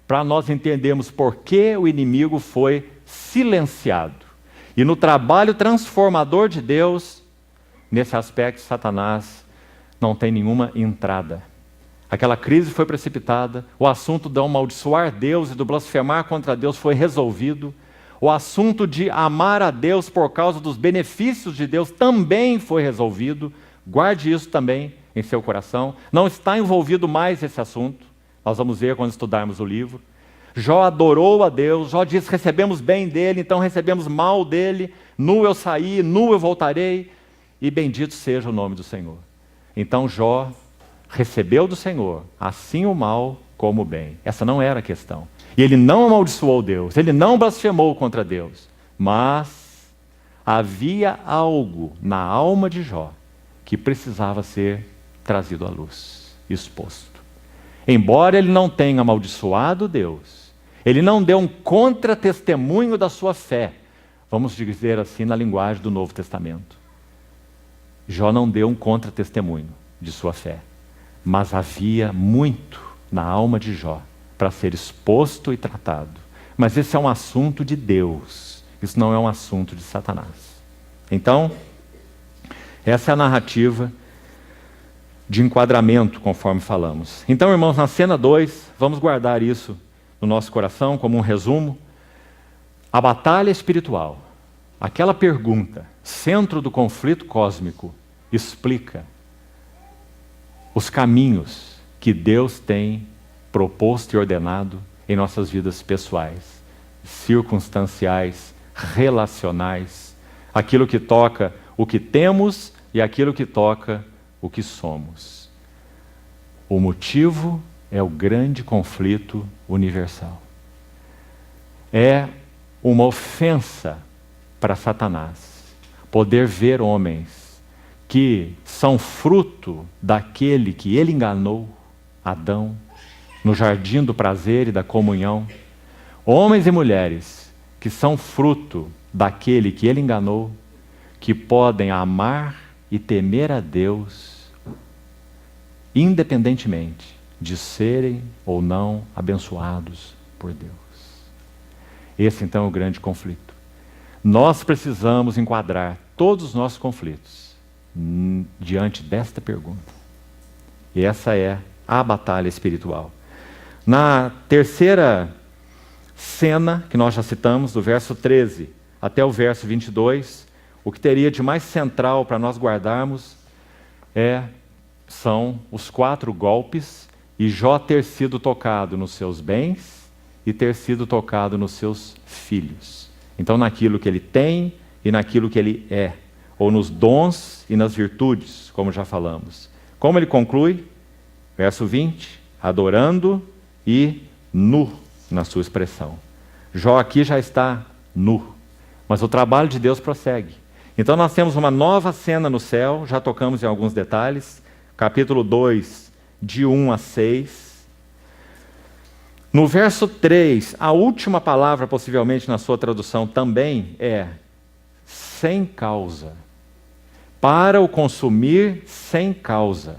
para nós entendermos por que o inimigo foi silenciado. E no trabalho transformador de Deus, nesse aspecto, Satanás não tem nenhuma entrada. Aquela crise foi precipitada, o assunto de amaldiçoar Deus e do blasfemar contra Deus foi resolvido, o assunto de amar a Deus por causa dos benefícios de Deus também foi resolvido. Guarde isso também em seu coração. Não está envolvido mais esse assunto. Nós vamos ver quando estudarmos o livro. Jó adorou a Deus, Jó disse, recebemos bem dele, então recebemos mal dele, nu eu saí, nu eu voltarei, e bendito seja o nome do Senhor. Então Jó recebeu do Senhor, assim o mal como o bem. Essa não era a questão. E ele não amaldiçoou Deus, ele não blasfemou contra Deus, mas havia algo na alma de Jó que precisava ser trazido à luz, exposto. Embora ele não tenha amaldiçoado Deus, ele não deu um contra-testemunho da sua fé, vamos dizer assim na linguagem do Novo Testamento. Jó não deu um contra-testemunho de sua fé, mas havia muito na alma de Jó para ser exposto e tratado. Mas esse é um assunto de Deus, isso não é um assunto de Satanás. Então, essa é a narrativa de enquadramento, conforme falamos. Então, irmãos, na cena 2, vamos guardar isso no nosso coração como um resumo. A batalha espiritual, aquela pergunta, centro do conflito cósmico, explica os caminhos que Deus tem proposto e ordenado em nossas vidas pessoais, circunstanciais, relacionais, aquilo que toca o que temos e aquilo que toca o que somos. O motivo é o grande conflito universal. É uma ofensa para Satanás poder ver homens que são fruto daquele que ele enganou, Adão, no jardim do prazer e da comunhão. Homens e mulheres que são fruto daquele que ele enganou, que podem amar e temer a Deus, independentemente de serem ou não abençoados por Deus. Esse então é o grande conflito. Nós precisamos enquadrar todos os nossos conflitos diante desta pergunta. E essa é a batalha espiritual. Na terceira cena, que nós já citamos, do verso 13 até o verso 22, o que teria de mais central para nós guardarmos são os 4 golpes e Jó ter sido tocado nos seus bens e ter sido tocado nos seus filhos. Então, naquilo que ele tem e naquilo que ele é, ou nos dons e nas virtudes, como já falamos. Como ele conclui? Verso 20, adorando e nu na sua expressão. Jó aqui já está nu, mas o trabalho de Deus prossegue. Então nós temos uma nova cena no céu, já tocamos em alguns detalhes, capítulo 2, de 1 a 6. No verso 3, a última palavra, possivelmente na sua tradução também, é sem causa. Para o consumir sem causa.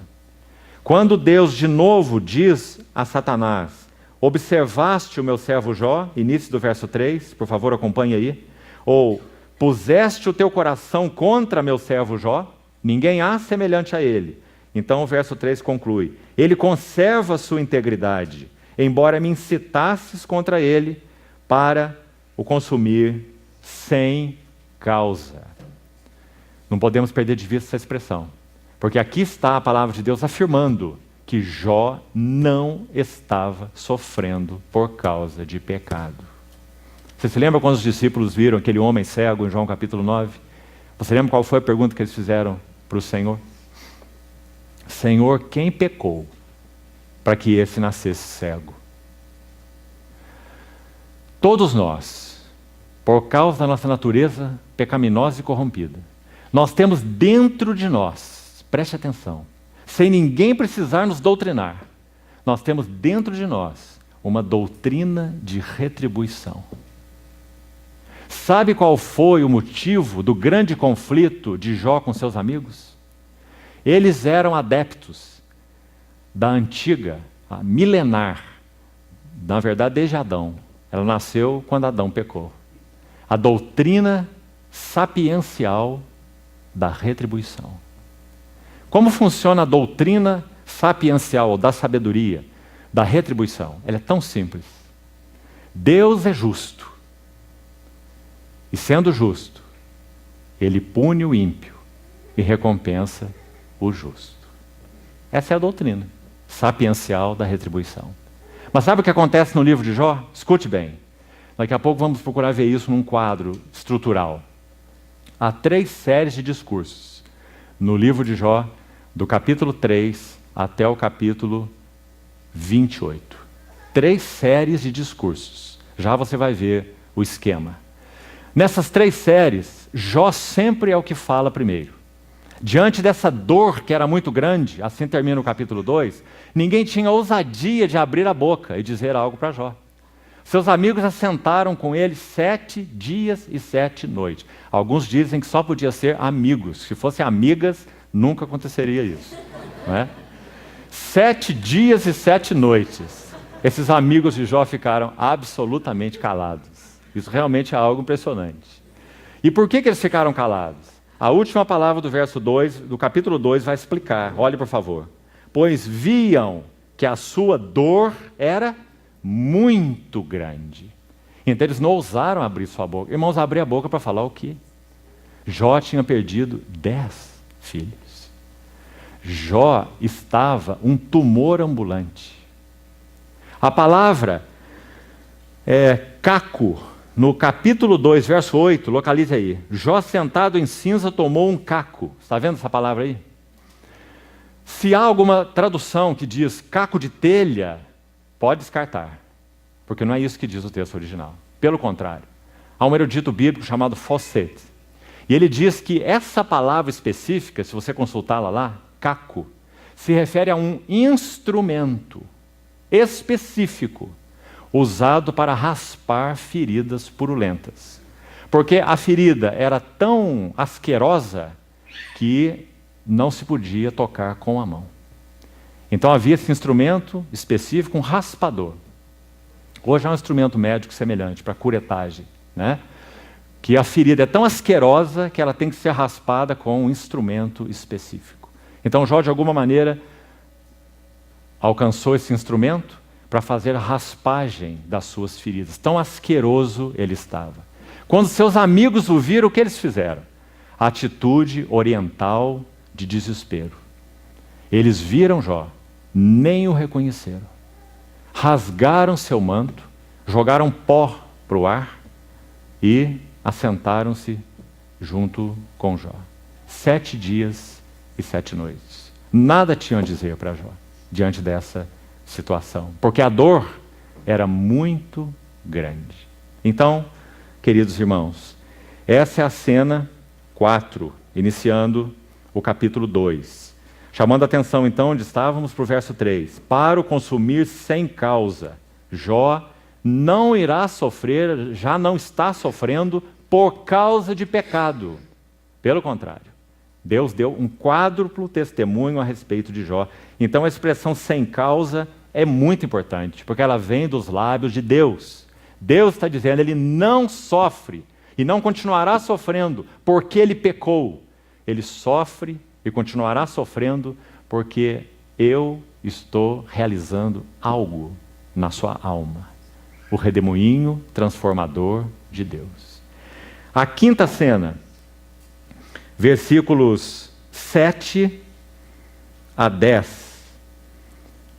Quando Deus de novo diz a Satanás, observaste o meu servo Jó, início do verso 3, por favor acompanhe aí. Ou, puseste o teu coração contra meu servo Jó, ninguém há semelhante a ele. Então o verso 3 conclui, ele conserva sua integridade, embora me incitasses contra ele para o consumir sem causa. Não podemos perder de vista essa expressão, porque aqui está a palavra de Deus afirmando que Jó não estava sofrendo por causa de pecado. Você se lembra quando os discípulos viram aquele homem cego em João capítulo 9? Você lembra qual foi a pergunta que eles fizeram para o Senhor? Senhor, quem pecou para que esse nascesse cego? Todos nós, por causa da nossa natureza pecaminosa e corrompida, nós temos dentro de nós, preste atenção, sem ninguém precisar nos doutrinar, nós temos dentro de nós uma doutrina de retribuição. Sabe qual foi o motivo do grande conflito de Jó com seus amigos? Eles eram adeptos da antiga, a milenar, na verdade desde Adão. Ela nasceu quando Adão pecou. A doutrina sapiencial da retribuição. Como funciona a doutrina sapiencial da sabedoria, da retribuição? Ela é tão simples. Deus é justo. E sendo justo, Ele pune o ímpio e recompensa o justo. Essa é a doutrina sapiencial da retribuição. Mas sabe o que acontece no livro de Jó? Escute bem. Daqui a pouco vamos procurar ver isso num quadro estrutural. Há 3 séries de discursos no livro de Jó, do capítulo 3 até o capítulo 28. 3 séries de discursos. Já você vai ver o esquema. Nessas 3 séries, Jó sempre é o que fala primeiro. Diante dessa dor que era muito grande, assim termina o capítulo 2, ninguém tinha ousadia de abrir a boca e dizer algo para Jó. Seus amigos assentaram com ele 7 dias e 7 noites. Alguns dizem que só podia ser amigos. Se fossem amigas, nunca aconteceria isso. Não é? 7 dias e 7 noites. Esses amigos de Jó ficaram absolutamente calados. Isso realmente é algo impressionante. E por que eles ficaram calados? A última palavra do verso 2, do capítulo 2, vai explicar. Olhe, por favor. Pois viam que a sua dor era muito grande. Então eles não ousaram abrir sua boca. Irmãos, abrir a boca para falar o quê? Jó tinha perdido 10 filhos. Jó estava um tumor ambulante. A palavra caco, no capítulo 2, verso 8, localize aí. Jó sentado em cinza tomou um caco. Está vendo essa palavra aí? Se há alguma tradução que diz caco de telha, pode descartar, porque não é isso que diz o texto original. Pelo contrário, há um erudito bíblico chamado Fawcett, e ele diz que essa palavra específica, se você consultá-la lá, caco, se refere a um instrumento específico usado para raspar feridas purulentas. Porque a ferida era tão asquerosa que não se podia tocar com a mão. Então havia esse instrumento específico, um raspador. Hoje há um instrumento médico semelhante para curetagem, né? Que a ferida é tão asquerosa que ela tem que ser raspada com um instrumento específico. Então Jó, de alguma maneira, alcançou esse instrumento para fazer a raspagem das suas feridas. Tão asqueroso ele estava. Quando seus amigos o viram, o que eles fizeram? A atitude oriental de desespero. Eles viram Jó, nem o reconheceram. Rasgaram seu manto, jogaram pó para o ar e assentaram-se junto com Jó. 7 dias e 7 noites. Nada tinham a dizer para Jó diante dessa situação, porque a dor era muito grande. Então, queridos irmãos, essa é a cena 4, iniciando o capítulo 2. Chamando a atenção, então, onde estávamos, para o verso 3. Para o consumir sem causa, Jó não irá sofrer, já não está sofrendo por causa de pecado. Pelo contrário, Deus deu um quádruplo testemunho a respeito de Jó. Então a expressão sem causa é muito importante, porque ela vem dos lábios de Deus. Deus está dizendo, ele não sofre e não continuará sofrendo porque ele pecou. Ele sofre e continuará sofrendo porque eu estou realizando algo na sua alma. O redemoinho transformador de Deus. A quinta cena, versículos 7 a 10.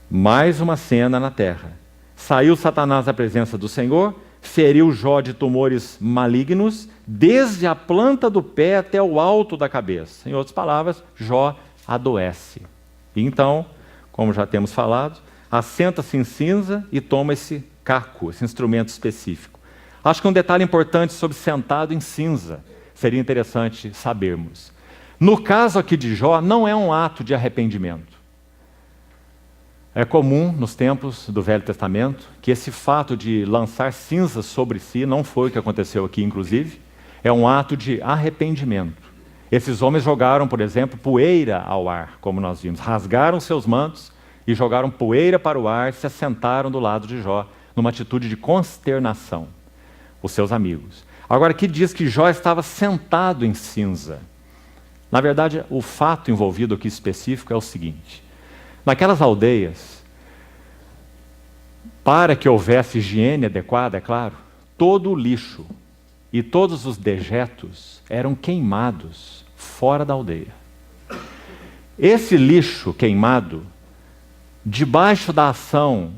Mais uma cena na terra. Saiu Satanás da presença do Senhor, feriu Jó de tumores malignos, desde a planta do pé até o alto da cabeça. Em outras palavras, Jó adoece. E então, como já temos falado, assenta-se em cinza e toma esse caco, esse instrumento específico. Acho que um detalhe importante sobre sentado em cinza seria interessante sabermos. No caso aqui de Jó, não é um ato de arrependimento. É comum nos tempos do Velho Testamento que esse fato de lançar cinzas sobre si, não foi o que aconteceu aqui inclusive, é um ato de arrependimento. Esses homens jogaram, por exemplo, poeira ao ar, como nós vimos, rasgaram seus mantos e jogaram poeira para o ar e se assentaram do lado de Jó, numa atitude de consternação, os seus amigos. Agora aqui diz que Jó estava sentado em cinza. Na verdade, o fato envolvido aqui específico é o seguinte: naquelas aldeias, para que houvesse higiene adequada, é claro, todo o lixo e todos os dejetos eram queimados fora da aldeia. Esse lixo queimado, debaixo da ação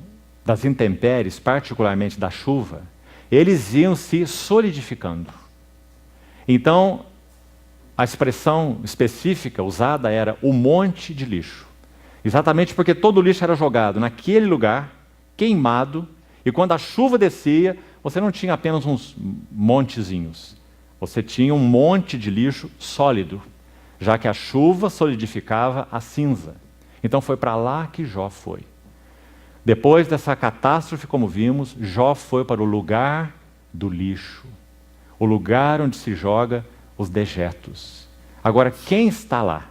das intempéries, particularmente da chuva, eles iam se solidificando. Então, a expressão específica usada era o monte de lixo. Exatamente porque todo o lixo era jogado naquele lugar, queimado, e quando a chuva descia, você não tinha apenas uns montezinhos. Você tinha um monte de lixo sólido, já que a chuva solidificava a cinza. Então foi para lá que Jó foi. Depois dessa catástrofe, como vimos, Jó foi para o lugar do lixo, o lugar onde se joga os dejetos. Agora, quem está lá?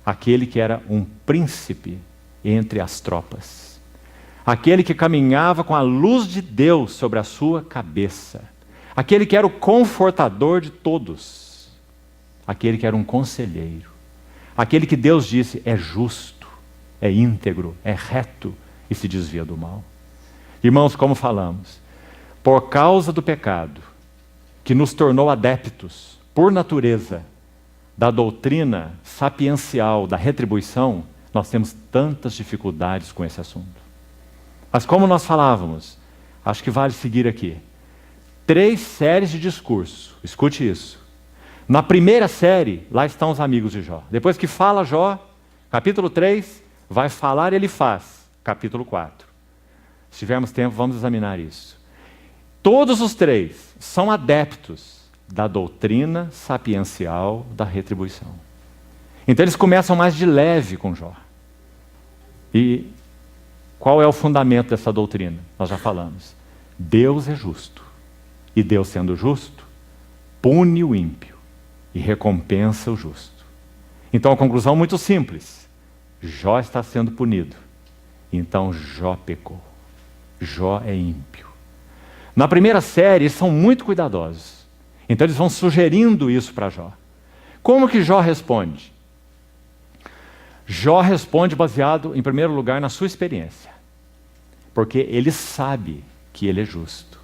Aquele que era um príncipe entre as tropas. Aquele que caminhava com a luz de Deus sobre a sua cabeça. Aquele que era o confortador de todos. Aquele que era um conselheiro. Aquele que Deus disse é justo, é íntegro, é reto e se desvia do mal. Irmãos, como falamos, por causa do pecado, que nos tornou adeptos, por natureza, da doutrina sapiencial da retribuição, nós temos tantas dificuldades com esse assunto. Mas como nós falávamos, acho que vale seguir aqui. 3 séries de discurso, escute isso. Na primeira série, lá estão os amigos de Jó. Depois que fala Jó, capítulo 3, vai falar e ele faz, capítulo 4. Se tivermos tempo, vamos examinar isso. Todos os 3 são adeptos da doutrina sapiencial da retribuição. Então eles começam mais de leve com Jó. E qual é o fundamento dessa doutrina? Nós já falamos. Deus é justo. E Deus, sendo justo, pune o ímpio e recompensa o justo. Então a conclusão é muito simples. Jó está sendo punido. Então Jó pecou. Jó é ímpio. Na primeira série, eles são muito cuidadosos. Então eles vão sugerindo isso para Jó. Como que Jó responde? Jó responde baseado, em primeiro lugar, na sua experiência. Porque ele sabe que ele é justo.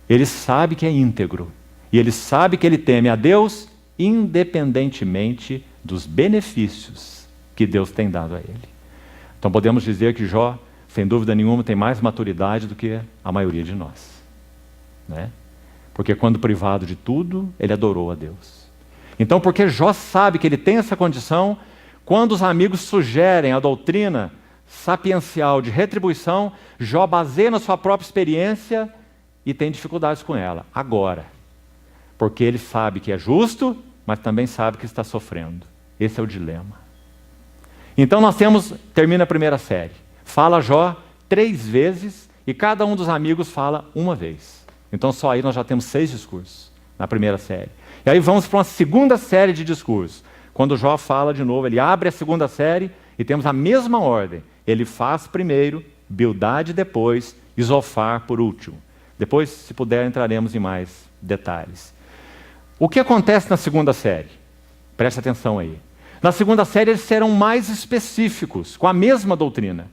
Ele sabe que é íntegro. E ele sabe que ele teme a Deus independentemente dos benefícios que Deus tem dado a ele. Então podemos dizer que Jó, sem dúvida nenhuma, tem mais maturidade do que a maioria de nós. Né? Porque quando privado de tudo, ele adorou a Deus. Então, porque Jó sabe que ele tem essa condição, quando os amigos sugerem a doutrina sapiencial de retribuição, Jó baseia na sua própria experiência e tem dificuldades com ela. Agora, porque ele sabe que é justo, mas também sabe que está sofrendo. Esse é o dilema. Então termina a primeira série. Fala Jó 3 vezes e cada um dos amigos fala uma vez. Então só aí nós já temos 6 discursos na primeira série. E aí vamos para uma segunda série de discursos. Quando Jó fala de novo, ele abre a segunda série e temos a mesma ordem. Ele faz primeiro Bildade depois e Zofar por último. Depois, se puder, entraremos em mais detalhes. O que acontece na segunda série? Preste atenção aí. Na segunda série eles serão mais específicos, com a mesma doutrina.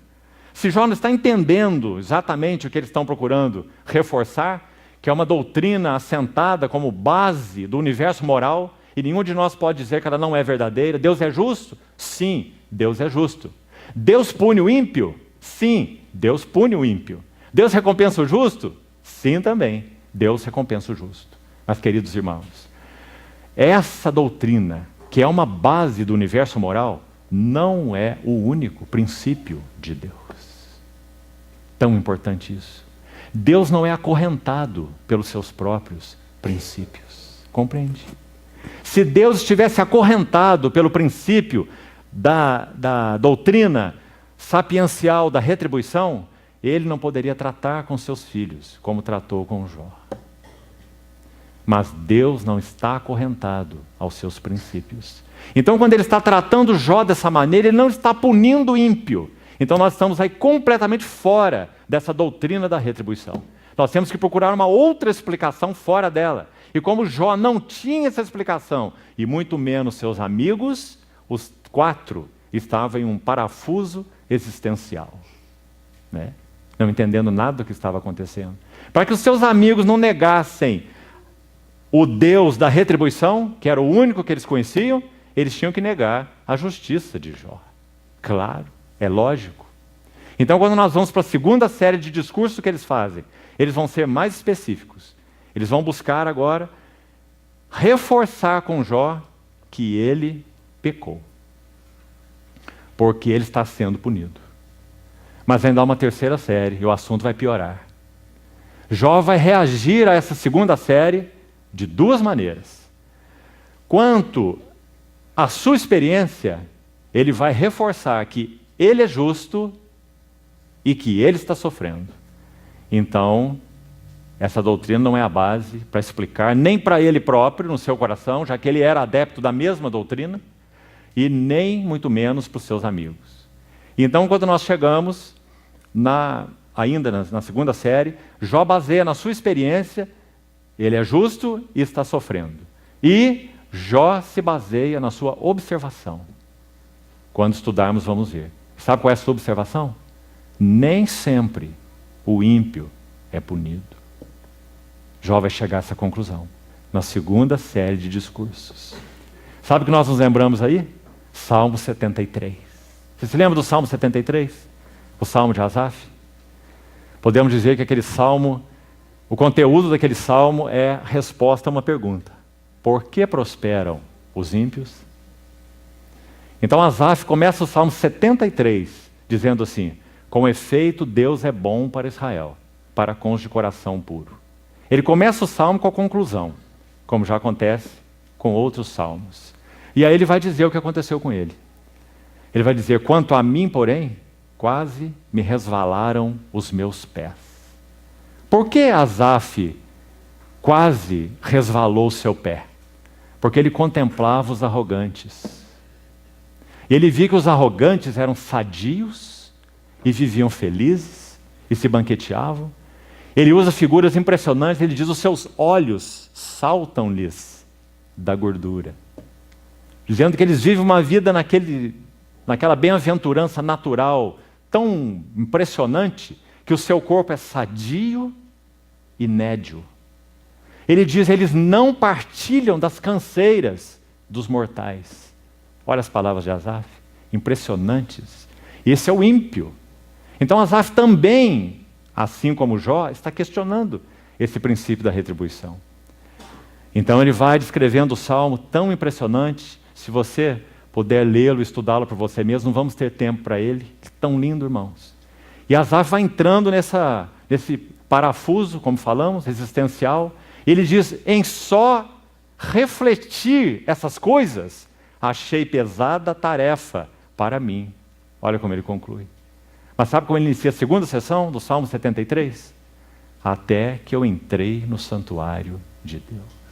Se Jó não está entendendo exatamente o que eles estão procurando reforçar, que é uma doutrina assentada como base do universo moral, e nenhum de nós pode dizer que ela não é verdadeira. Deus é justo? Sim, Deus é justo. Deus pune o ímpio? Sim, Deus pune o ímpio. Deus recompensa o justo? Sim, também. Deus recompensa o justo. Mas, queridos irmãos, essa doutrina, que é uma base do universo moral, não é o único princípio de Deus. Tão importante isso. Deus não é acorrentado pelos seus próprios princípios. Compreende? Se Deus estivesse acorrentado pelo princípio da doutrina sapiencial da retribuição, ele não poderia tratar com seus filhos como tratou com Jó. Mas Deus não está acorrentado aos seus princípios. Então, quando ele está tratando Jó dessa maneira, ele não está punindo o ímpio. Então, nós estamos aí completamente fora dessa doutrina da retribuição. Nós temos que procurar uma outra explicação fora dela. E como Jó não tinha essa explicação, e muito menos seus amigos, os 4 estavam em um parafuso existencial, né? Não entendendo nada do que estava acontecendo. Para que os seus amigos não negassem o Deus da retribuição, que era o único que eles conheciam, eles tinham que negar a justiça de Jó. Claro, é lógico. Então, quando nós vamos para a segunda série de discursos que eles fazem, eles vão ser mais específicos. Eles vão buscar agora reforçar com Jó que ele pecou, porque ele está sendo punido. Mas ainda há uma terceira série e o assunto vai piorar. Jó vai reagir a essa segunda série de 2 maneiras. Quanto à sua experiência, ele vai reforçar que ele é justo e que ele está sofrendo. Então, essa doutrina não é a base para explicar, nem para ele próprio, no seu coração, já que ele era adepto da mesma doutrina, e nem muito menos para os seus amigos. Então, quando nós chegamos, ainda na segunda série, Jó baseia na sua experiência, ele é justo e está sofrendo. E Jó se baseia na sua observação. Quando estudarmos, vamos ver. Sabe qual é a sua observação? Nem sempre o ímpio é punido. Jó vai chegar a essa conclusão na segunda série de discursos. Sabe o que nós nos lembramos aí? Salmo 73. Você se lembra do Salmo 73? O Salmo de Asaf? Podemos dizer que aquele salmo, o conteúdo daquele salmo é a resposta a uma pergunta: por que prosperam os ímpios? Então Asaf começa o Salmo 73 dizendo assim: com efeito, Deus é bom para Israel, para com os de coração puro. Ele começa o salmo com a conclusão, como já acontece com outros salmos. E aí ele vai dizer o que aconteceu com ele. Ele vai dizer: quanto a mim, porém, quase me resvalaram os meus pés. Por que Asaf quase resvalou o seu pé? Porque ele contemplava os arrogantes. E ele via que os arrogantes eram sadios e viviam felizes e se banqueteavam. Ele usa figuras impressionantes, ele diz: os seus olhos saltam-lhes da gordura. Dizendo que eles vivem uma vida naquela bem-aventurança natural tão impressionante que o seu corpo é sadio e nédio. Ele diz: eles não partilham das canseiras dos mortais. Olha as palavras de Asaf, impressionantes. Esse é o ímpio. Então Asaf também, assim como Jó, está questionando esse princípio da retribuição. Então ele vai descrevendo o salmo tão impressionante. Se você puder lê-lo e estudá-lo por você mesmo, não vamos ter tempo para ele. Tão lindo, irmãos. E Asaf vai entrando nesse parafuso, como falamos, existencial. Ele diz: em só refletir essas coisas, achei pesada tarefa para mim. Olha como ele conclui. Mas sabe como ele inicia a segunda sessão do Salmo 73? Até que eu entrei no santuário de Deus.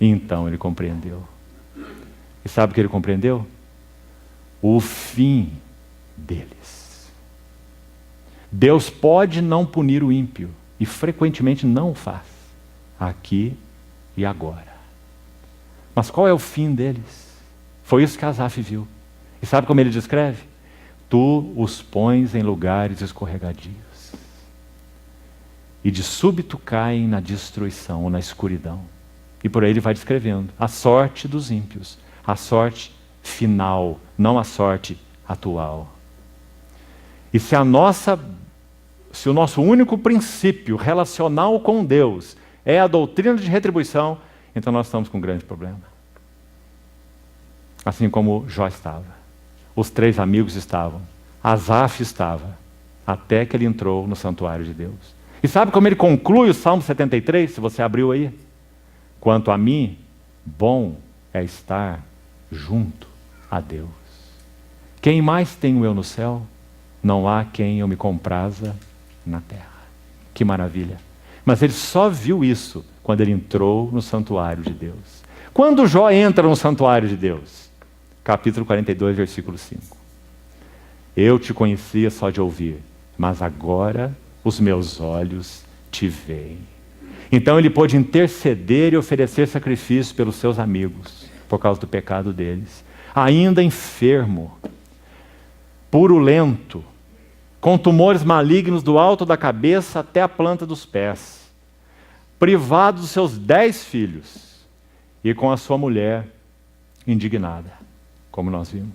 E então ele compreendeu. E sabe o que ele compreendeu? O fim deles. Deus pode não punir o ímpio, e frequentemente não o faz, aqui e agora. Mas qual é o fim deles? Foi isso que Asaf viu. E sabe como ele descreve? Tu os pões em lugares escorregadios, e de súbito caem na destruição ou na escuridão. E por aí ele vai descrevendo a sorte dos ímpios, a sorte final, não a sorte atual. E se o nosso único princípio relacional com Deus é a doutrina de retribuição, então nós estamos com um grande problema. Assim como Jó estava. Os 3 amigos estavam. Asaf estava. Até que ele entrou no santuário de Deus. E sabe como ele conclui o Salmo 73, se você abriu aí? Quanto a mim, bom é estar junto a Deus. Quem mais tenho eu no céu? Não há quem eu me compraza na terra. Que maravilha. Mas ele só viu isso quando ele entrou no santuário de Deus. Quando Jó entra no santuário de Deus? Capítulo 42, versículo 5. Eu te conhecia só de ouvir, mas agora os meus olhos te veem. Então ele pôde interceder e oferecer sacrifício pelos seus amigos, por causa do pecado deles. Ainda enfermo, purulento, com tumores malignos do alto da cabeça até a planta dos pés, privado dos seus 10 filhos e com a sua mulher indignada, como nós vimos.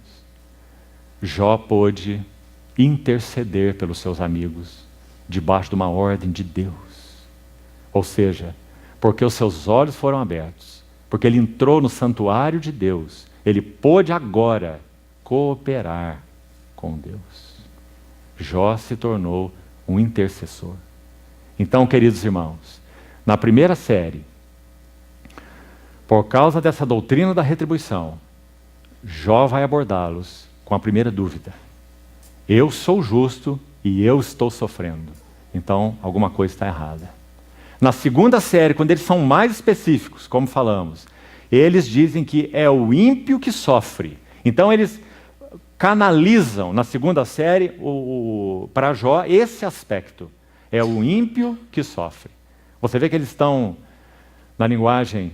Jó pôde interceder pelos seus amigos, debaixo de uma ordem de Deus. Ou seja, porque os seus olhos foram abertos, porque ele entrou no santuário de Deus, ele pôde agora cooperar com Deus. Jó se tornou um intercessor. Então, queridos irmãos, na primeira série, por causa dessa doutrina da retribuição, Jó vai abordá-los com a primeira dúvida. Eu sou justo e eu estou sofrendo. Então, alguma coisa está errada. Na segunda série, quando eles são mais específicos, como falamos, eles dizem que é o ímpio que sofre. Então, eles canalizam na segunda série para Jó esse aspecto. É o ímpio que sofre. Você vê que eles estão na linguagem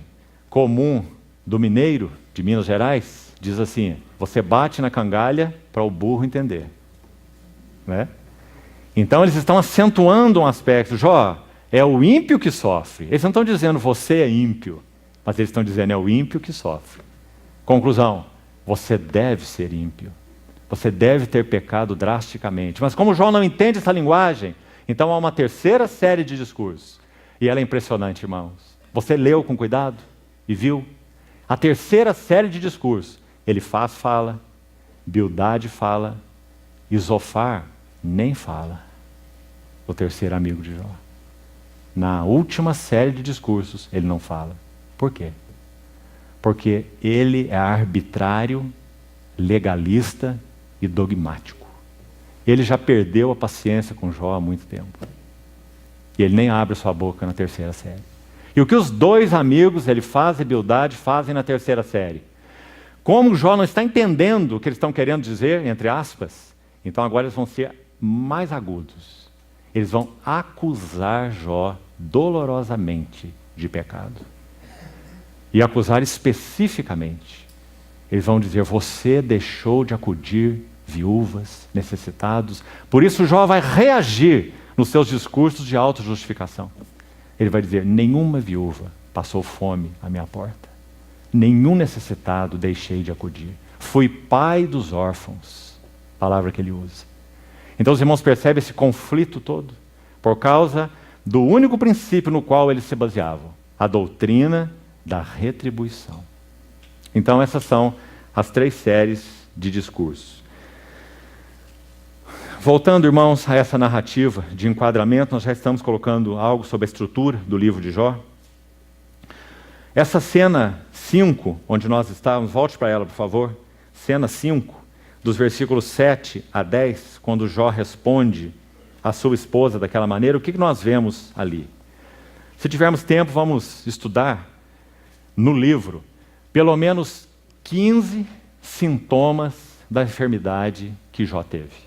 comum do mineiro de Minas Gerais, diz assim, você bate na cangalha para o burro entender. Né? Então eles estão acentuando um aspecto. Jó, é o ímpio que sofre. Eles não estão dizendo você é ímpio, mas eles estão dizendo é o ímpio que sofre. Conclusão, você deve ser ímpio. Você deve ter pecado drasticamente. Mas como Jó não entende essa linguagem, então há uma terceira série de discursos. E ela é impressionante, irmãos. Você leu com cuidado e viu? A terceira série de discursos. Elifaz fala, Bildade fala, e Zofar nem fala. O terceiro amigo de Jó. Na última série de discursos, ele não fala. Por quê? Porque ele é arbitrário, legalista e dogmático. Ele já perdeu a paciência com Jó há muito tempo. E ele nem abre sua boca na terceira série. E o que os 2 amigos, Elifaz e Bildade, fazem na terceira série? Como Jó não está entendendo o que eles estão querendo dizer, entre aspas, então agora eles vão ser mais agudos. Eles vão acusar Jó dolorosamente de pecado. E acusar especificamente. Eles vão dizer, você deixou de acudir viúvas, necessitados. Por isso Jó vai reagir nos seus discursos de autojustificação. Ele vai dizer, nenhuma viúva passou fome à minha porta. Nenhum necessitado deixei de acudir. Fui pai dos órfãos. Palavra que ele usa. Então os irmãos percebem esse conflito todo por causa do único princípio no qual eles se baseavam. A doutrina da retribuição. Então essas são as 3 séries de discursos. Voltando, irmãos, a essa narrativa de enquadramento, nós já estamos colocando algo sobre a estrutura do livro de Jó. Essa cena 5, onde nós estávamos, volte para ela, por favor. Cena 5, dos versículos 7 a 10, quando Jó responde à sua esposa daquela maneira, o que nós vemos ali? Se tivermos tempo, vamos estudar no livro pelo menos 15 sintomas da enfermidade que Jó teve.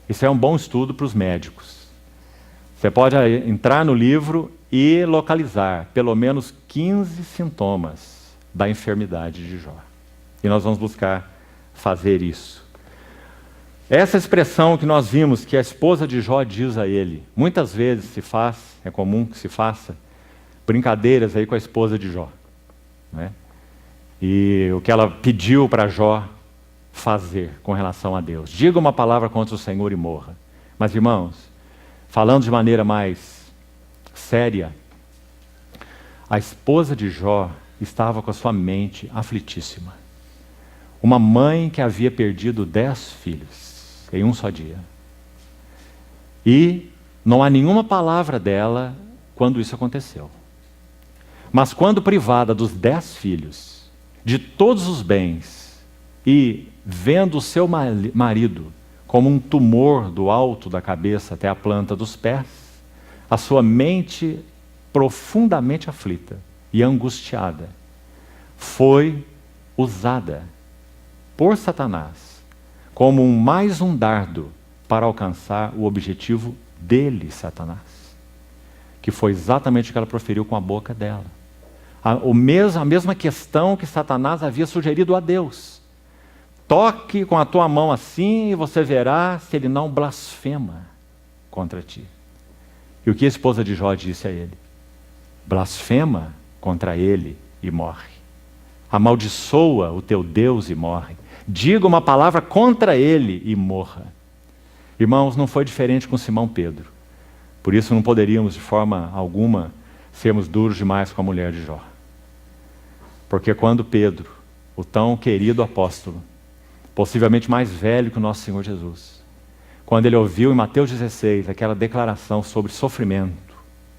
Isso é um bom estudo para os médicos. Você pode entrar no livro e localizar pelo menos 15 sintomas da enfermidade de Jó. E nós vamos buscar fazer isso. Essa expressão que nós vimos que a esposa de Jó diz a ele, muitas vezes se faz, é comum que se faça, brincadeiras aí com a esposa de Jó, né? E o que ela pediu para Jó fazer com relação a Deus. Diga uma palavra contra o Senhor e morra. Mas, irmãos, falando de maneira mais séria, a esposa de Jó estava com a sua mente aflitíssima. Uma mãe que havia perdido 10 filhos em um só dia. E não há nenhuma palavra dela quando isso aconteceu. Mas quando privada dos 10 filhos, de todos os bens, e vendo o seu marido como um tumor do alto da cabeça até a planta dos pés, a sua mente profundamente aflita e angustiada foi usada por Satanás como mais um dardo para alcançar o objetivo dele, Satanás, que foi exatamente o que ela proferiu com a boca dela. A mesma questão que Satanás havia sugerido a Deus. Toque com a tua mão assim e você verá se ele não blasfema contra ti. E o que a esposa de Jó disse a ele? Blasfema contra ele e morre. Amaldiçoa o teu Deus e morre. Diga uma palavra contra ele e morra. Irmãos, não foi diferente com Simão Pedro. Por isso não poderíamos de forma alguma sermos duros demais com a mulher de Jó. Porque quando Pedro, o tão querido apóstolo, possivelmente mais velho que o nosso Senhor Jesus, quando ele ouviu em Mateus 16 aquela declaração sobre sofrimento,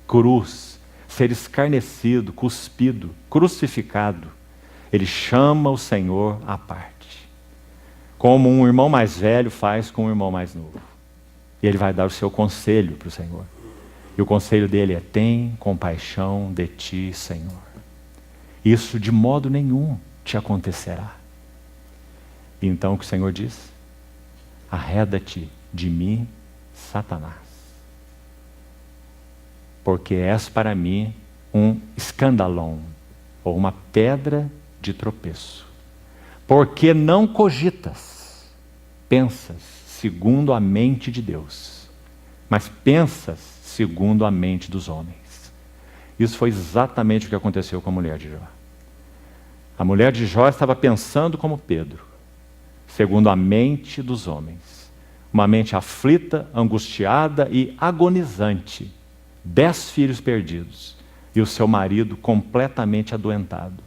cruz, ser escarnecido, cuspido, crucificado, ele chama o Senhor à parte, como um irmão mais velho faz com um irmão mais novo. E ele vai dar o seu conselho para o Senhor. E o conselho dele é: tem compaixão de ti, Senhor. Isso de modo nenhum te acontecerá. E então o que o Senhor diz? Arreda-te de mim, Satanás. Porque és para mim um escandalon, ou uma pedra de tropeço. Porque não cogitas, pensas segundo a mente de Deus, mas pensas segundo a mente dos homens. Isso foi exatamente o que aconteceu com a mulher de Jó. A mulher de Jó estava pensando como Pedro, segundo a mente dos homens. Uma mente aflita, angustiada e agonizante. 10 filhos perdidos e o seu marido completamente adoentado.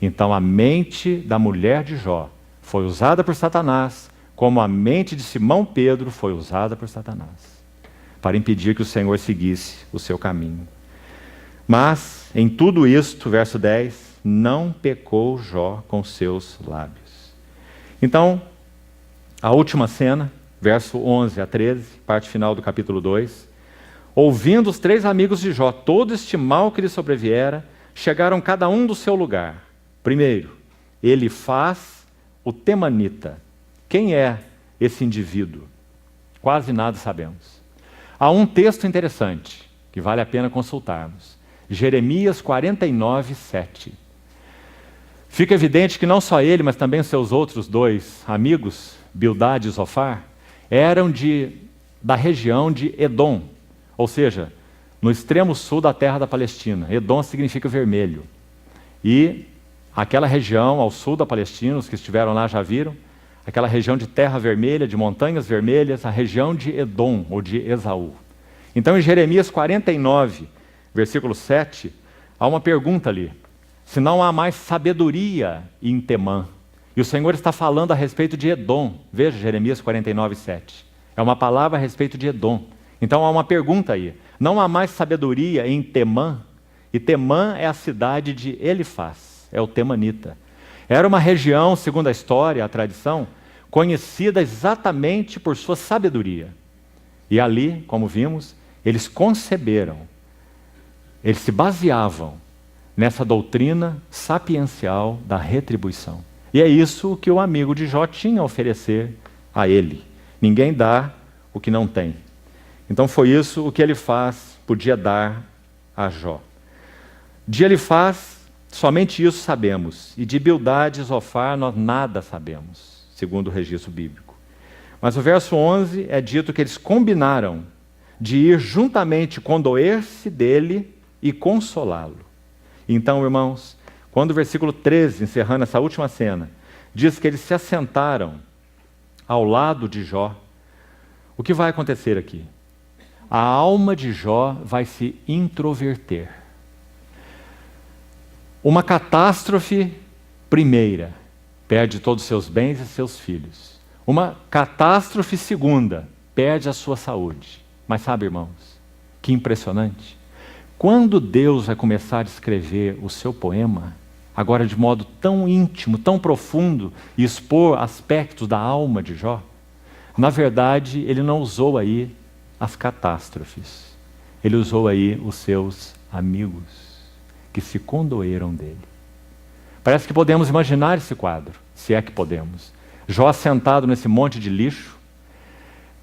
Então a mente da mulher de Jó foi usada por Satanás, como a mente de Simão Pedro foi usada por Satanás, para impedir que o Senhor seguisse o seu caminho. Mas, em tudo isto, verso 10, não pecou Jó com seus lábios. Então, a última cena, verso 11 a 13, parte final do capítulo 2. Ouvindo os 3 amigos de Jó todo este mal que lhe sobreviera, chegaram cada um do seu lugar. Primeiro, Elifaz, o temanita. Quem é esse indivíduo? Quase nada sabemos. Há um texto interessante, que vale a pena consultarmos. Jeremias 49, 7. Fica evidente que não só ele, mas também seus outros 2 amigos, Bildade e Zofar, eram da região de Edom, ou seja, no extremo sul da terra da Palestina. Edom significa vermelho. E aquela região ao sul da Palestina, os que estiveram lá já viram, aquela região de terra vermelha, de montanhas vermelhas, a região de Edom, ou de Esaú. Então, em Jeremias 49, versículo 7, há uma pergunta ali. Se não há mais sabedoria em Temã. E o Senhor está falando a respeito de Edom. Veja Jeremias 49, 7. É uma palavra a respeito de Edom. Então há uma pergunta aí. Não há mais sabedoria em Temã? E Temã é a cidade de Elifaz, é o temanita. Era uma região, segundo a história, a tradição, conhecida exatamente por sua sabedoria. E ali, como vimos, eles conceberam, eles se baseavam nessa doutrina sapiencial da retribuição. E é isso que o amigo de Jó tinha a oferecer a ele. Ninguém dá o que não tem. Então foi isso o que ele faz, podia dar a Jó. De Elifaz, somente isso sabemos, e de Bildade e Zofar nós nada sabemos, segundo o registro bíblico. Mas o verso 11 é dito que eles combinaram de ir juntamente condoer-se dele e consolá-lo. Então, irmãos, quando o versículo 13, encerrando essa última cena, diz que eles se assentaram ao lado de Jó, o que vai acontecer aqui? A alma de Jó vai se introverter. Uma catástrofe primeira, perde todos os seus bens e seus filhos. Uma catástrofe segunda, perde a sua saúde. Mas sabe, irmãos, que impressionante. Quando Deus vai começar a escrever o seu poema, agora de modo tão íntimo, tão profundo, e expor aspectos da alma de Jó, na verdade, ele não usou aí as catástrofes. Ele usou aí os seus amigos, que se condoeram dele. Parece que podemos imaginar esse quadro, se é que podemos. Jó sentado nesse monte de lixo,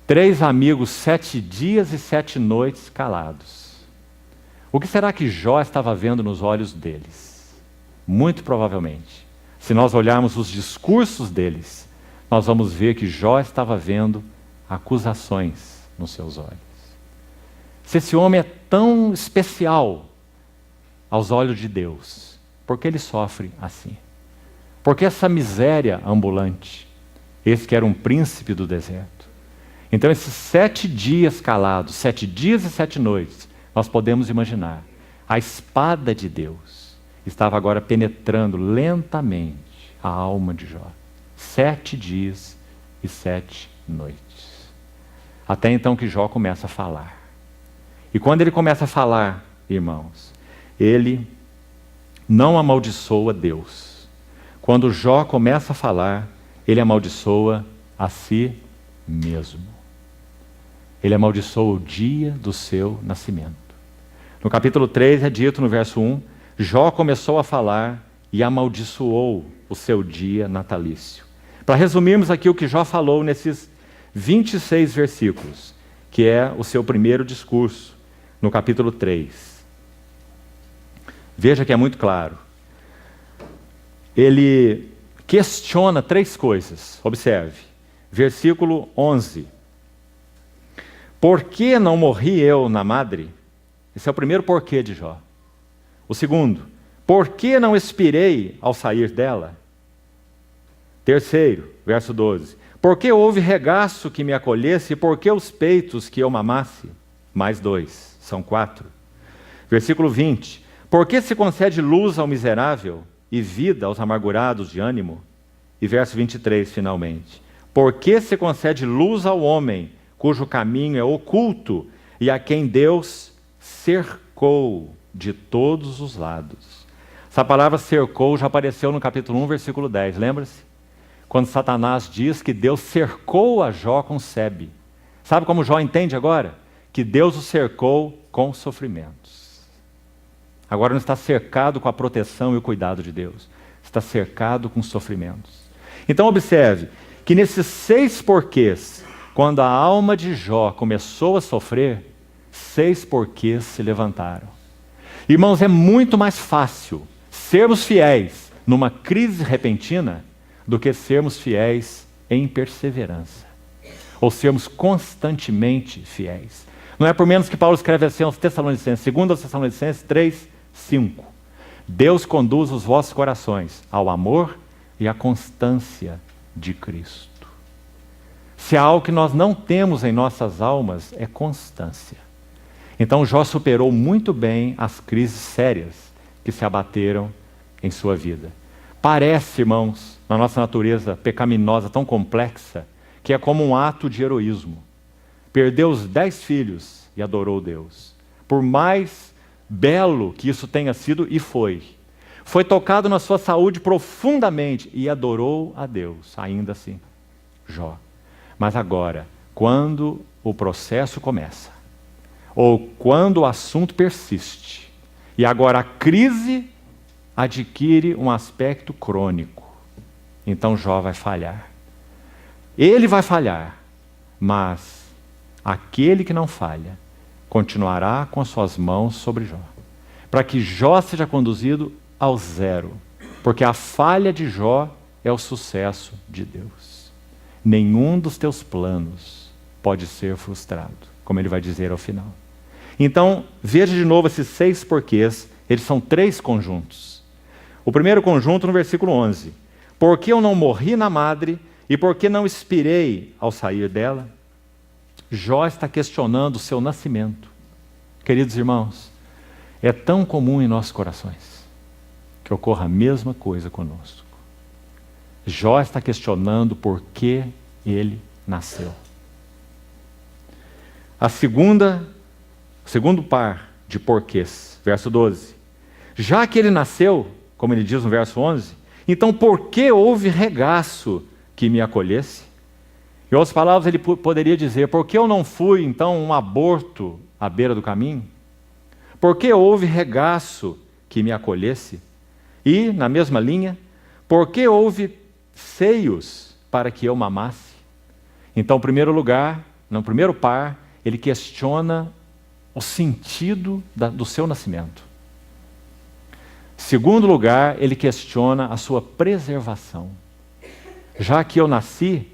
3 amigos 7 dias e 7 noites calados. O que será que Jó estava vendo nos olhos deles? Muito provavelmente, se nós olharmos os discursos deles, nós vamos ver que Jó estava vendo acusações nos seus olhos. Se esse homem é tão especial aos olhos de Deus, por que ele sofre assim? Por que essa miséria ambulante? Esse que era um príncipe do deserto. Então esses 7 dias calados, 7 dias e 7 noites, nós podemos imaginar, a espada de Deus estava agora penetrando lentamente a alma de Jó. 7 dias e 7 noites. Até então que Jó começa a falar. E quando ele começa a falar, irmãos, ele não amaldiçoa Deus. Quando Jó começa a falar, ele amaldiçoa a si mesmo. Ele amaldiçoa o dia do seu nascimento. No capítulo 3 é dito no verso 1, Jó começou a falar e amaldiçoou o seu dia natalício. Para resumirmos aqui o que Jó falou nesses 26 versículos, que é o seu primeiro discurso, no capítulo 3. Veja que é muito claro. Ele questiona 3 coisas. Observe. Versículo 11. Por que não morri eu na madre? Esse é o primeiro porquê de Jó. O segundo. Por que não expirei ao sair dela? Terceiro, verso 12. Por que houve regaço que me acolhesse e por que os peitos que eu mamasse? Mais 2, são 4. Versículo 20. Por que se concede luz ao miserável e vida aos amargurados de ânimo? E verso 23, finalmente. Por que se concede luz ao homem cujo caminho é oculto e a quem Deus cercou de todos os lados? Essa palavra cercou já apareceu no capítulo 1, versículo 10, lembra-se? Quando Satanás diz que Deus cercou a Jó com sebe. Sabe como Jó entende agora? Que Deus o cercou com sofrimentos. Agora não está cercado com a proteção e o cuidado de Deus. Está cercado com sofrimentos. Então observe que nesses 6 porquês, quando a alma de Jó começou a sofrer, 6 porquês se levantaram. Irmãos, é muito mais fácil sermos fiéis numa crise repentina do que sermos fiéis em perseverança, ou sermos constantemente fiéis. Não é por menos que Paulo escreve assim aos Tessalonicenses, 2 Tessalonicenses 3, 5. Deus conduz os vossos corações ao amor e à constância de Cristo. Se há algo que nós não temos em nossas almas, é constância. Então Jó superou muito bem as crises sérias que se abateram em sua vida. Parece, irmãos, na nossa natureza pecaminosa tão complexa, que é como um ato de heroísmo. Perdeu os 10 filhos e adorou Deus. Por mais belo que isso tenha sido, e foi. Foi tocado na sua saúde profundamente e adorou a Deus, ainda assim, Jó. Mas agora, quando o processo começa, ou quando o assunto persiste, e agora a crise adquire um aspecto crônico, então Jó vai falhar. Ele vai falhar, mas aquele que não falha, continuará com as suas mãos sobre Jó, para que Jó seja conduzido ao zero, porque a falha de Jó é o sucesso de Deus. Nenhum dos teus planos pode ser frustrado, como ele vai dizer ao final. Então, veja de novo esses 6 porquês, eles são 3 conjuntos. O primeiro conjunto no versículo 11. Porque eu não morri na madre e porque não expirei ao sair dela? Jó está questionando o seu nascimento. Queridos irmãos, é tão comum em nossos corações que ocorra a mesma coisa conosco. Jó está questionando por que ele nasceu. O segundo par de porquês, verso 12. Já que ele nasceu, como ele diz no verso 11, então por que houve regaço que me acolhesse? Em outras palavras, ele poderia dizer, por que eu não fui então um aborto à beira do caminho? Por que houve regaço que me acolhesse? E, na mesma linha, por que houve seios para que eu mamasse? Então, no primeiro par, ele questiona o sentido do seu nascimento. Segundo lugar, ele questiona a sua preservação. Já que eu nasci,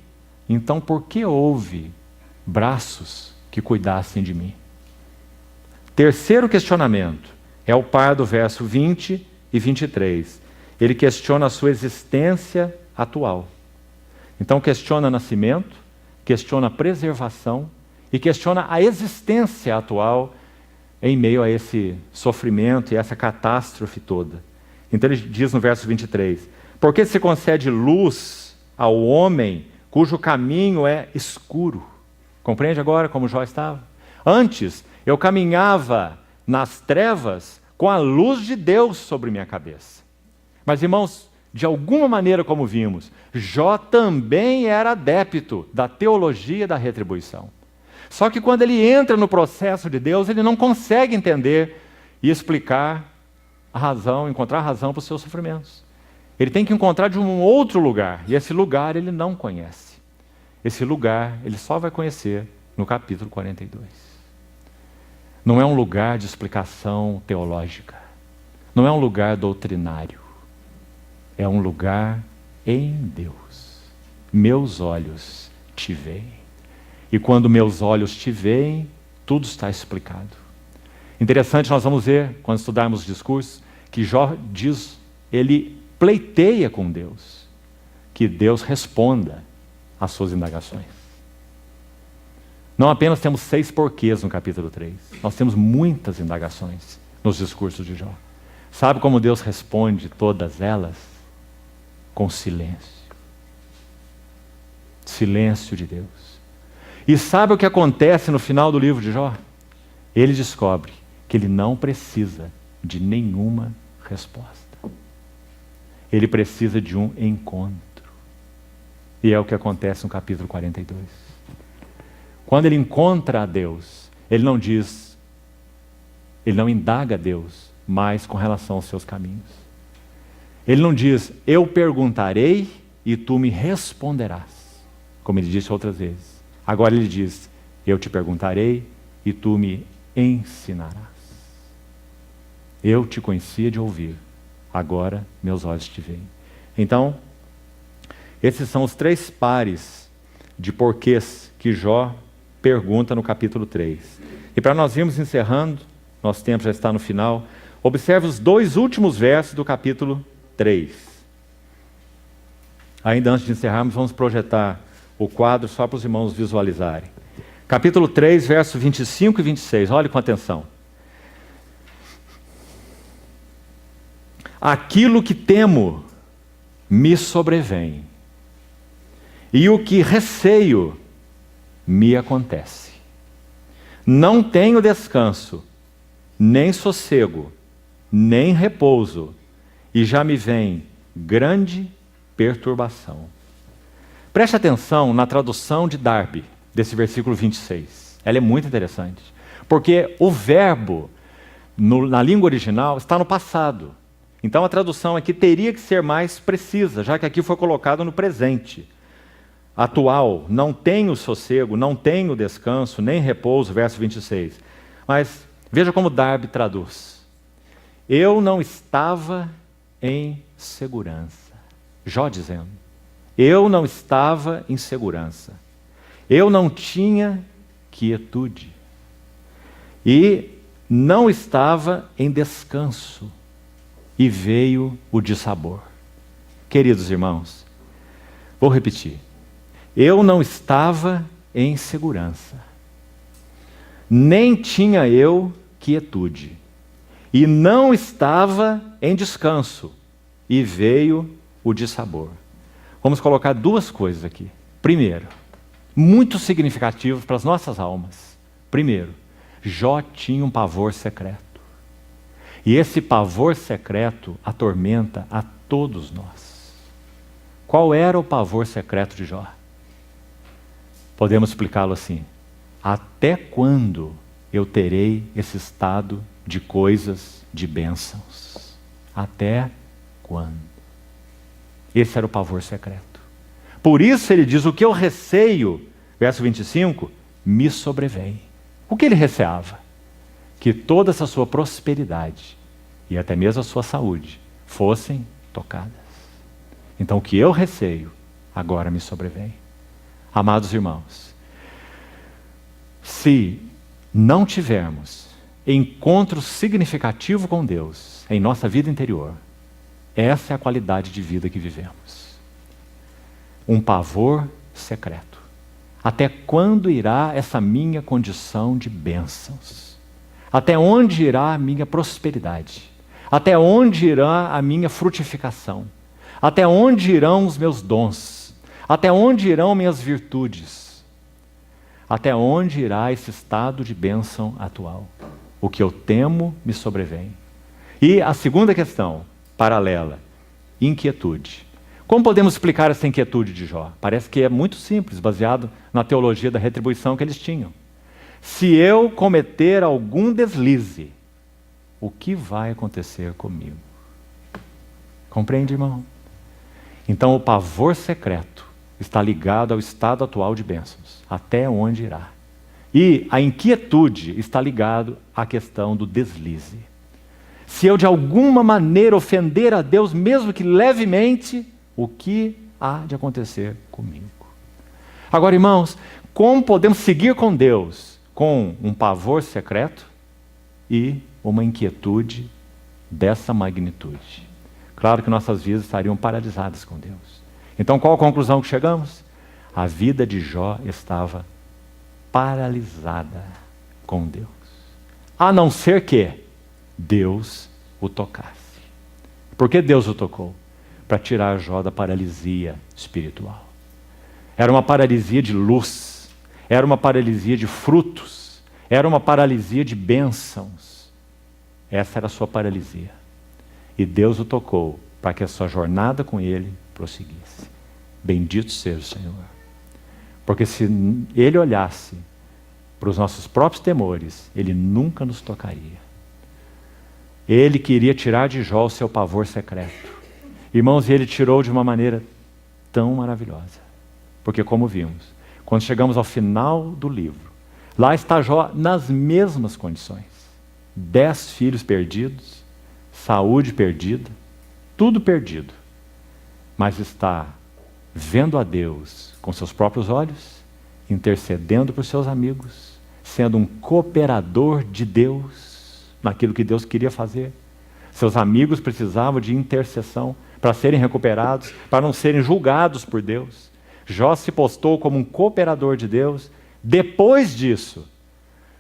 então por que houve braços que cuidassem de mim? Terceiro questionamento é o par do verso 20 e 23. Ele questiona a sua existência atual. Então questiona nascimento, questiona preservação e questiona a existência atual em meio a esse sofrimento e essa catástrofe toda. Então ele diz no verso 23, por que se concede luz ao homem cujo caminho é escuro? Compreende agora como Jó estava? Antes, eu caminhava nas trevas com a luz de Deus sobre minha cabeça. Mas, irmãos, de alguma maneira, como vimos, Jó também era adepto da teologia da retribuição. Só que quando ele entra no processo de Deus, ele não consegue entender e explicar a razão, encontrar a razão para os seus sofrimentos. Ele tem que encontrar de um outro lugar, e esse lugar ele não conhece. Esse lugar ele só vai conhecer no capítulo 42. Não é um lugar de explicação teológica, não é um lugar doutrinário, é um lugar em Deus. Meus olhos te veem. E quando meus olhos te veem, tudo está explicado. Interessante, nós vamos ver, quando estudarmos o discurso, que Jó diz, ele pleiteia com Deus, que Deus responda às suas indagações. Não apenas temos 6 porquês no capítulo 3, nós temos muitas indagações nos discursos de Jó. Sabe como Deus responde todas elas? Com silêncio. Silêncio de Deus. E sabe o que acontece no final do livro de Jó? Ele descobre que ele não precisa de nenhuma resposta. Ele precisa de um encontro. E é o que acontece no capítulo 42. Quando ele encontra a Deus, ele não diz, ele não indaga a Deus mais com relação aos seus caminhos. Ele não diz, eu perguntarei e tu me responderás, como ele disse outras vezes. Agora ele diz, eu te perguntarei e tu me ensinarás. Eu te conhecia de ouvir, agora meus olhos te veem. Então, esses são os 3 pares de porquês que Jó pergunta no capítulo 3. E para nós irmos encerrando, nosso tempo já está no final, observe os 2 últimos versos do capítulo 3. Ainda antes de encerrarmos, vamos projetar o quadro só para os irmãos visualizarem. Capítulo 3, versos 25 e 26. Olhe com atenção. Aquilo que temo me sobrevém, e o que receio me acontece. Não tenho descanso, nem sossego, nem repouso, e já me vem grande perturbação. Preste atenção na tradução de Darby, desse versículo 26. Ela é muito interessante, porque o verbo, na língua original, está no passado. Então a tradução aqui teria que ser mais precisa, já que aqui foi colocado no presente. atual, não tenho sossego, não tenho descanso, nem repouso, verso 26. Mas veja como Darby traduz. Eu não estava em segurança. Jó dizendo, eu não estava em segurança. Eu não tinha quietude. E não estava em descanso. E veio o dissabor. Queridos irmãos, vou repetir. Eu não estava em segurança. Nem tinha eu quietude. E não estava em descanso. E veio o dissabor. Vamos colocar duas coisas aqui. Primeiro, muito significativo para as nossas almas. Primeiro, Jó tinha um pavor secreto. E esse pavor secreto atormenta a todos nós. Qual era o pavor secreto de Jó? Podemos explicá-lo assim. Até quando eu terei esse estado de coisas, de bênçãos? Até quando? Esse era o pavor secreto. Por isso ele diz, o que eu receio, verso 25, me sobrevém. O que ele receava? Que toda essa sua prosperidade e até mesmo a sua saúde fossem tocadas. Então o que eu receio, agora me sobrevém. Amados irmãos, se não tivermos encontro significativo com Deus em nossa vida interior, essa é a qualidade de vida que vivemos. Um pavor secreto. Até quando irá essa minha condição de bênçãos? Até onde irá a minha prosperidade? Até onde irá a minha frutificação? Até onde irão os meus dons? Até onde irão minhas virtudes? Até onde irá esse estado de bênção atual? O que eu temo me sobrevém. E a segunda questão, paralela, inquietude. Como podemos explicar essa inquietude de Jó? Parece que é muito simples, baseado na teologia da retribuição que eles tinham. Se eu cometer algum deslize, o que vai acontecer comigo? Compreende, irmão? Então o pavor secreto está ligado ao estado atual de bênçãos, até onde irá. E a inquietude está ligado à questão do deslize. Se eu de alguma maneira ofender a Deus, mesmo que levemente, o que há de acontecer comigo? Agora, irmãos, como podemos seguir com Deus com um pavor secreto e uma inquietude dessa magnitude? Claro que nossas vidas estariam paralisadas com Deus. Então, qual a conclusão que chegamos? A vida de Jó estava paralisada com Deus. A não ser que Deus o tocasse. Por que Deus o tocou? Para tirar Jó da paralisia espiritual. Era uma paralisia de luz, era uma paralisia de frutos, era uma paralisia de bênçãos. Essa era a sua paralisia. E Deus o tocou para que a sua jornada com Ele prosseguisse. Bendito seja o Senhor. Porque se Ele olhasse para os nossos próprios temores, Ele nunca nos tocaria. Ele queria tirar de Jó o seu pavor secreto. Irmãos, e Ele tirou de uma maneira tão maravilhosa. Porque como vimos, quando chegamos ao final do livro, lá está Jó nas mesmas condições. 10 filhos perdidos, saúde perdida, tudo perdido. Mas está vendo a Deus com seus próprios olhos, intercedendo por seus amigos, sendo um cooperador de Deus naquilo que Deus queria fazer. Seus amigos precisavam de intercessão para serem recuperados, para não serem julgados por Deus. Jó se postou como um cooperador de Deus. Depois disso,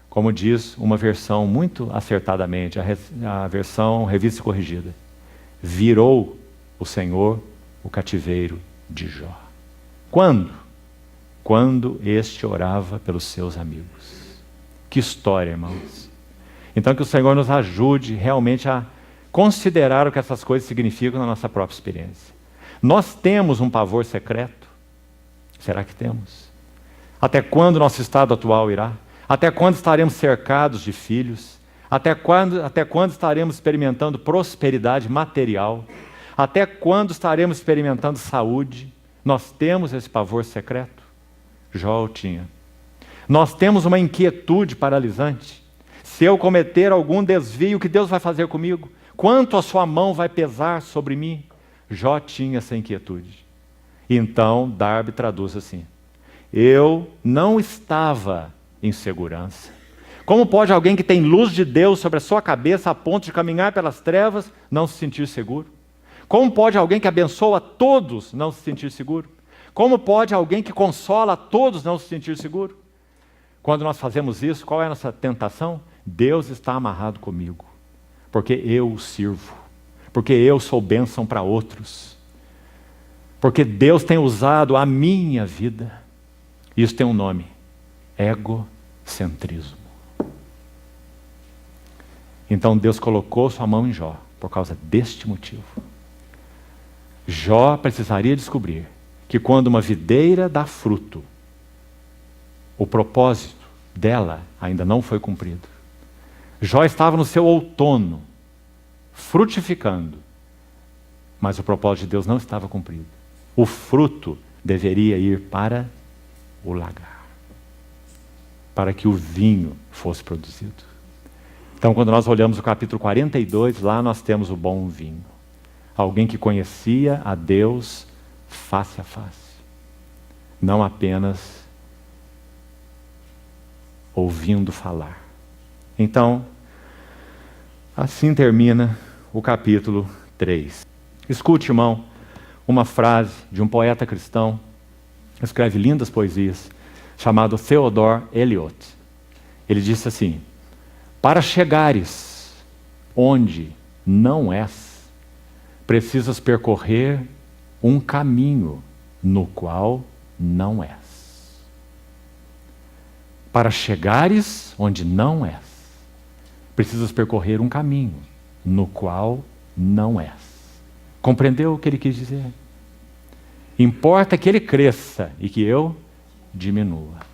como diz uma versão muito acertadamente, a versão revista e corrigida, virou o Senhor o cativeiro de Jó. Quando? Quando este orava pelos seus amigos. Que história, irmãos. Então que o Senhor nos ajude realmente a considerar o que essas coisas significam na nossa própria experiência. Nós temos um pavor secreto? Será que temos? Até quando nosso estado atual irá? Até quando estaremos cercados de filhos? Até quando estaremos experimentando prosperidade material? Até quando estaremos experimentando saúde? Nós temos esse pavor secreto? Jó o tinha. Nós temos uma inquietude paralisante. Se eu cometer algum desvio, o que Deus vai fazer comigo? Quanto a sua mão vai pesar sobre mim? Jó tinha essa inquietude. Então, Darby traduz assim: eu não estava em segurança. Como pode alguém que tem luz de Deus sobre a sua cabeça a ponto de caminhar pelas trevas não se sentir seguro? Como pode alguém que abençoa todos não se sentir seguro? Como pode alguém que consola a todos não se sentir seguro? Quando nós fazemos isso, qual é a nossa tentação? Deus está amarrado comigo, porque eu o sirvo, porque eu sou bênção para outros, porque Deus tem usado a minha vida. Isso tem um nome: egocentrismo. Então Deus colocou sua mão em Jó por causa deste motivo. Jó precisaria descobrir que quando uma videira dá fruto, o propósito dela ainda não foi cumprido. Jó estava no seu outono, frutificando, mas o propósito de Deus não estava cumprido. O fruto deveria ir para o lagar, para que o vinho fosse produzido. Então, quando nós olhamos o capítulo 42, lá nós temos o bom vinho. Alguém que conhecia a Deus face a face, não apenas ouvindo falar. Então, assim termina o capítulo 3. Escute, irmão, uma frase de um poeta cristão, escreve lindas poesias, chamado Theodore Eliot. Ele disse assim: para chegares onde não és, precisas percorrer um caminho no qual não és. Para chegares onde não és, precisas percorrer um caminho no qual não és. Compreendeu o que ele quis dizer? Importa que ele cresça e que eu diminua.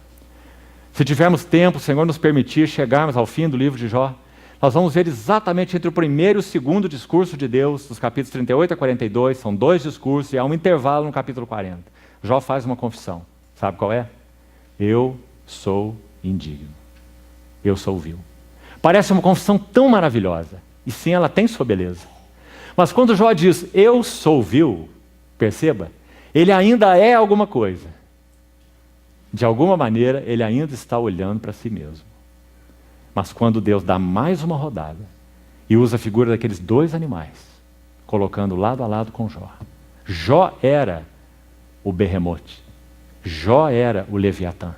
Se tivermos tempo, o Senhor nos permitir chegarmos ao fim do livro de Jó, nós vamos ver exatamente entre o primeiro e o segundo discurso de Deus, dos capítulos 38 a 42, são 2 discursos e há um intervalo no capítulo 40. Jó faz uma confissão. Sabe qual é? Eu sou indigno. Eu sou vil. Parece uma confissão tão maravilhosa. E sim, ela tem sua beleza. Mas quando Jó diz, eu sou vil, perceba, ele ainda é alguma coisa. De alguma maneira, ele ainda está olhando para si mesmo. Mas quando Deus dá mais uma rodada e usa a figura daqueles 2 animais, colocando lado a lado com Jó. Jó era o Behemoth. Jó era o Leviatã.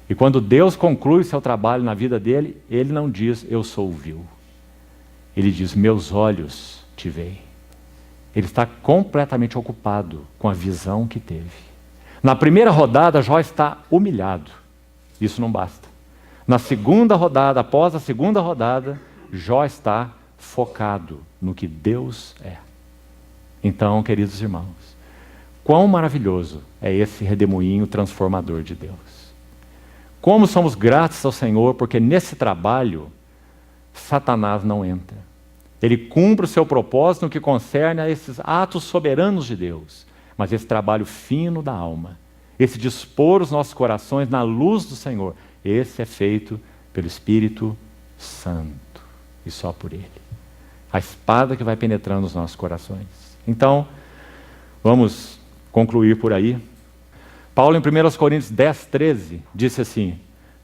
E quando Deus conclui seu trabalho na vida dele, ele não diz, eu sou vil. Ele diz, meus olhos te veem. Ele está completamente ocupado com a visão que teve. Na primeira rodada, Jó está humilhado. Isso não basta. Na segunda rodada, após a segunda rodada, Jó está focado no que Deus é. Então, queridos irmãos, quão maravilhoso é esse redemoinho transformador de Deus. Como somos gratos ao Senhor, porque nesse trabalho, Satanás não entra. Ele cumpre o seu propósito no que concerne a esses atos soberanos de Deus. Mas esse trabalho fino da alma, esse dispor os nossos corações na luz do Senhor, esse é feito pelo Espírito Santo e só por Ele. A espada que vai penetrando os nossos corações. Então, vamos concluir por aí. Paulo, em 1 Coríntios 10, 13, disse assim: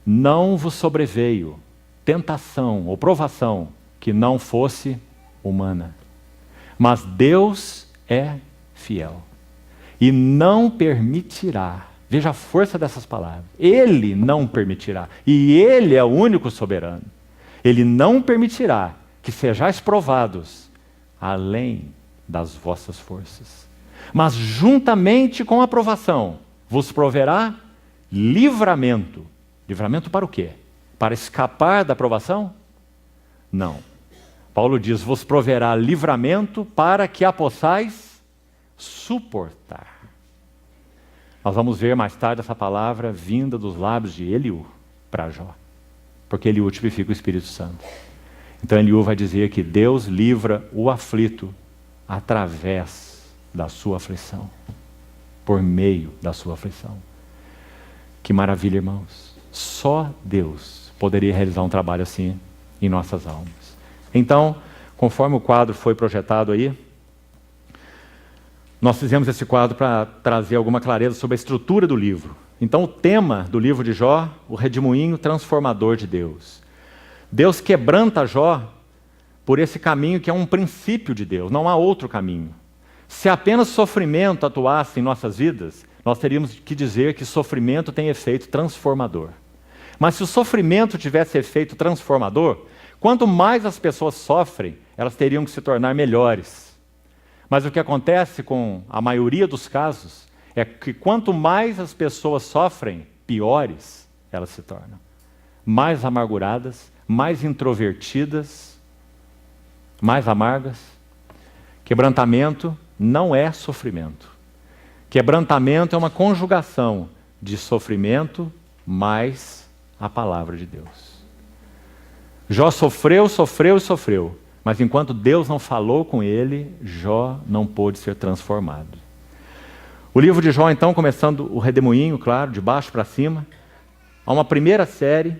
não vos sobreveio tentação ou provação que não fosse humana, mas Deus é fiel e não permitirá, veja a força dessas palavras, Ele não permitirá, e Ele é o único soberano, Ele não permitirá que sejais provados além das vossas forças, mas juntamente com a provação vos proverá livramento. Livramento para o quê? Para escapar da provação? Não. Paulo diz, vos proverá livramento para que a possais suportar. Nós vamos ver mais tarde essa palavra vinda dos lábios de Eliú para Jó, porque Eliú tipifica o Espírito Santo. Então Eliú vai dizer que Deus livra o aflito através da sua aflição, por meio da sua aflição. Que maravilha, irmãos. Só Deus poderia realizar um trabalho assim em nossas almas. Então, conforme o quadro foi projetado aí, nós fizemos esse quadro para trazer alguma clareza sobre a estrutura do livro. Então, o tema do livro de Jó, o redemoinho transformador de Deus. Deus quebranta Jó por esse caminho que é um princípio de Deus, não há outro caminho. Se apenas sofrimento atuasse em nossas vidas, nós teríamos que dizer que sofrimento tem efeito transformador. Mas se o sofrimento tivesse efeito transformador, quanto mais as pessoas sofrem, elas teriam que se tornar melhores. Mas o que acontece com a maioria dos casos é que quanto mais as pessoas sofrem, piores elas se tornam. Mais amarguradas, mais introvertidas, mais amargas. Quebrantamento não é sofrimento. Quebrantamento é uma conjugação de sofrimento mais a palavra de Deus. Jó sofreu, sofreu e sofreu, mas enquanto Deus não falou com ele, Jó não pôde ser transformado. O livro de Jó, então, começando o redemoinho, claro, de baixo para cima, há uma primeira série,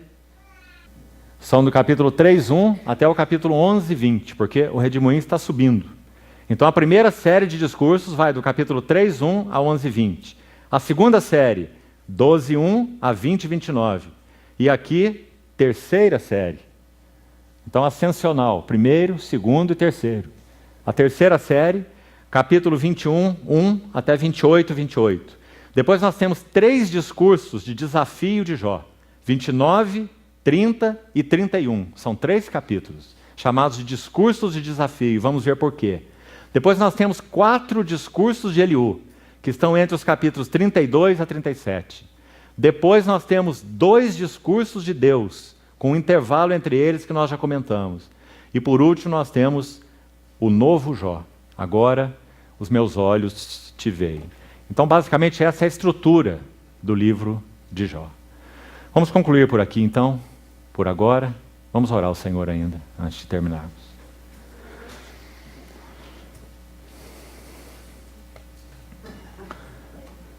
são do capítulo 3:1 até o capítulo 11:20, porque o redemoinho está subindo. Então a primeira série de discursos vai do capítulo 3:1 a 11:20. A segunda série, 12:1 a 20:29. E aqui, terceira série. Então ascensional, primeiro, segundo e terceiro. A terceira série, capítulo 21:1 até 28:28. Depois nós temos 3 discursos de desafio de Jó. 29, 30 e 31. São 3 capítulos, chamados de discursos de desafio. Vamos ver por quê. Depois nós temos 4 discursos de Eliú, que estão entre os capítulos 32 a 37. Depois nós temos 2 discursos de Deus, com um intervalo entre eles que nós já comentamos. E por último nós temos o novo Jó. Agora os meus olhos te veem. Então basicamente essa é a estrutura do livro de Jó. Vamos concluir por aqui então, por agora. Vamos orar ao Senhor ainda, antes de terminarmos.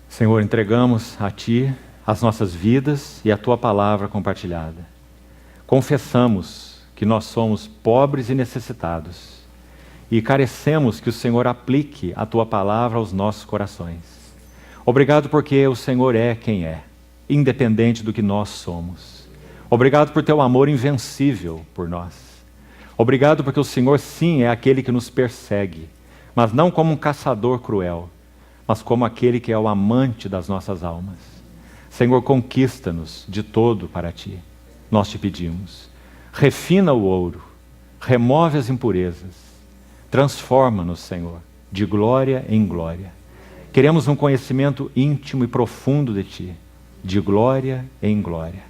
Senhor, entregamos a Ti as nossas vidas e a Tua palavra compartilhada. Confessamos que nós somos pobres e necessitados e carecemos que o Senhor aplique a Tua palavra aos nossos corações. Obrigado porque o Senhor é quem é, independente do que nós somos. Obrigado por Teu amor invencível por nós. Obrigado porque o Senhor sim é aquele que nos persegue, mas não como um caçador cruel, mas como aquele que é o amante das nossas almas. Senhor, conquista-nos de todo para Ti. Nós te pedimos. Refina o ouro, remove as impurezas, transforma-nos, Senhor, de glória em glória. Queremos um conhecimento íntimo e profundo de Ti, de glória em glória.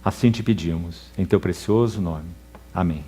Assim te pedimos, em Teu precioso nome. Amém.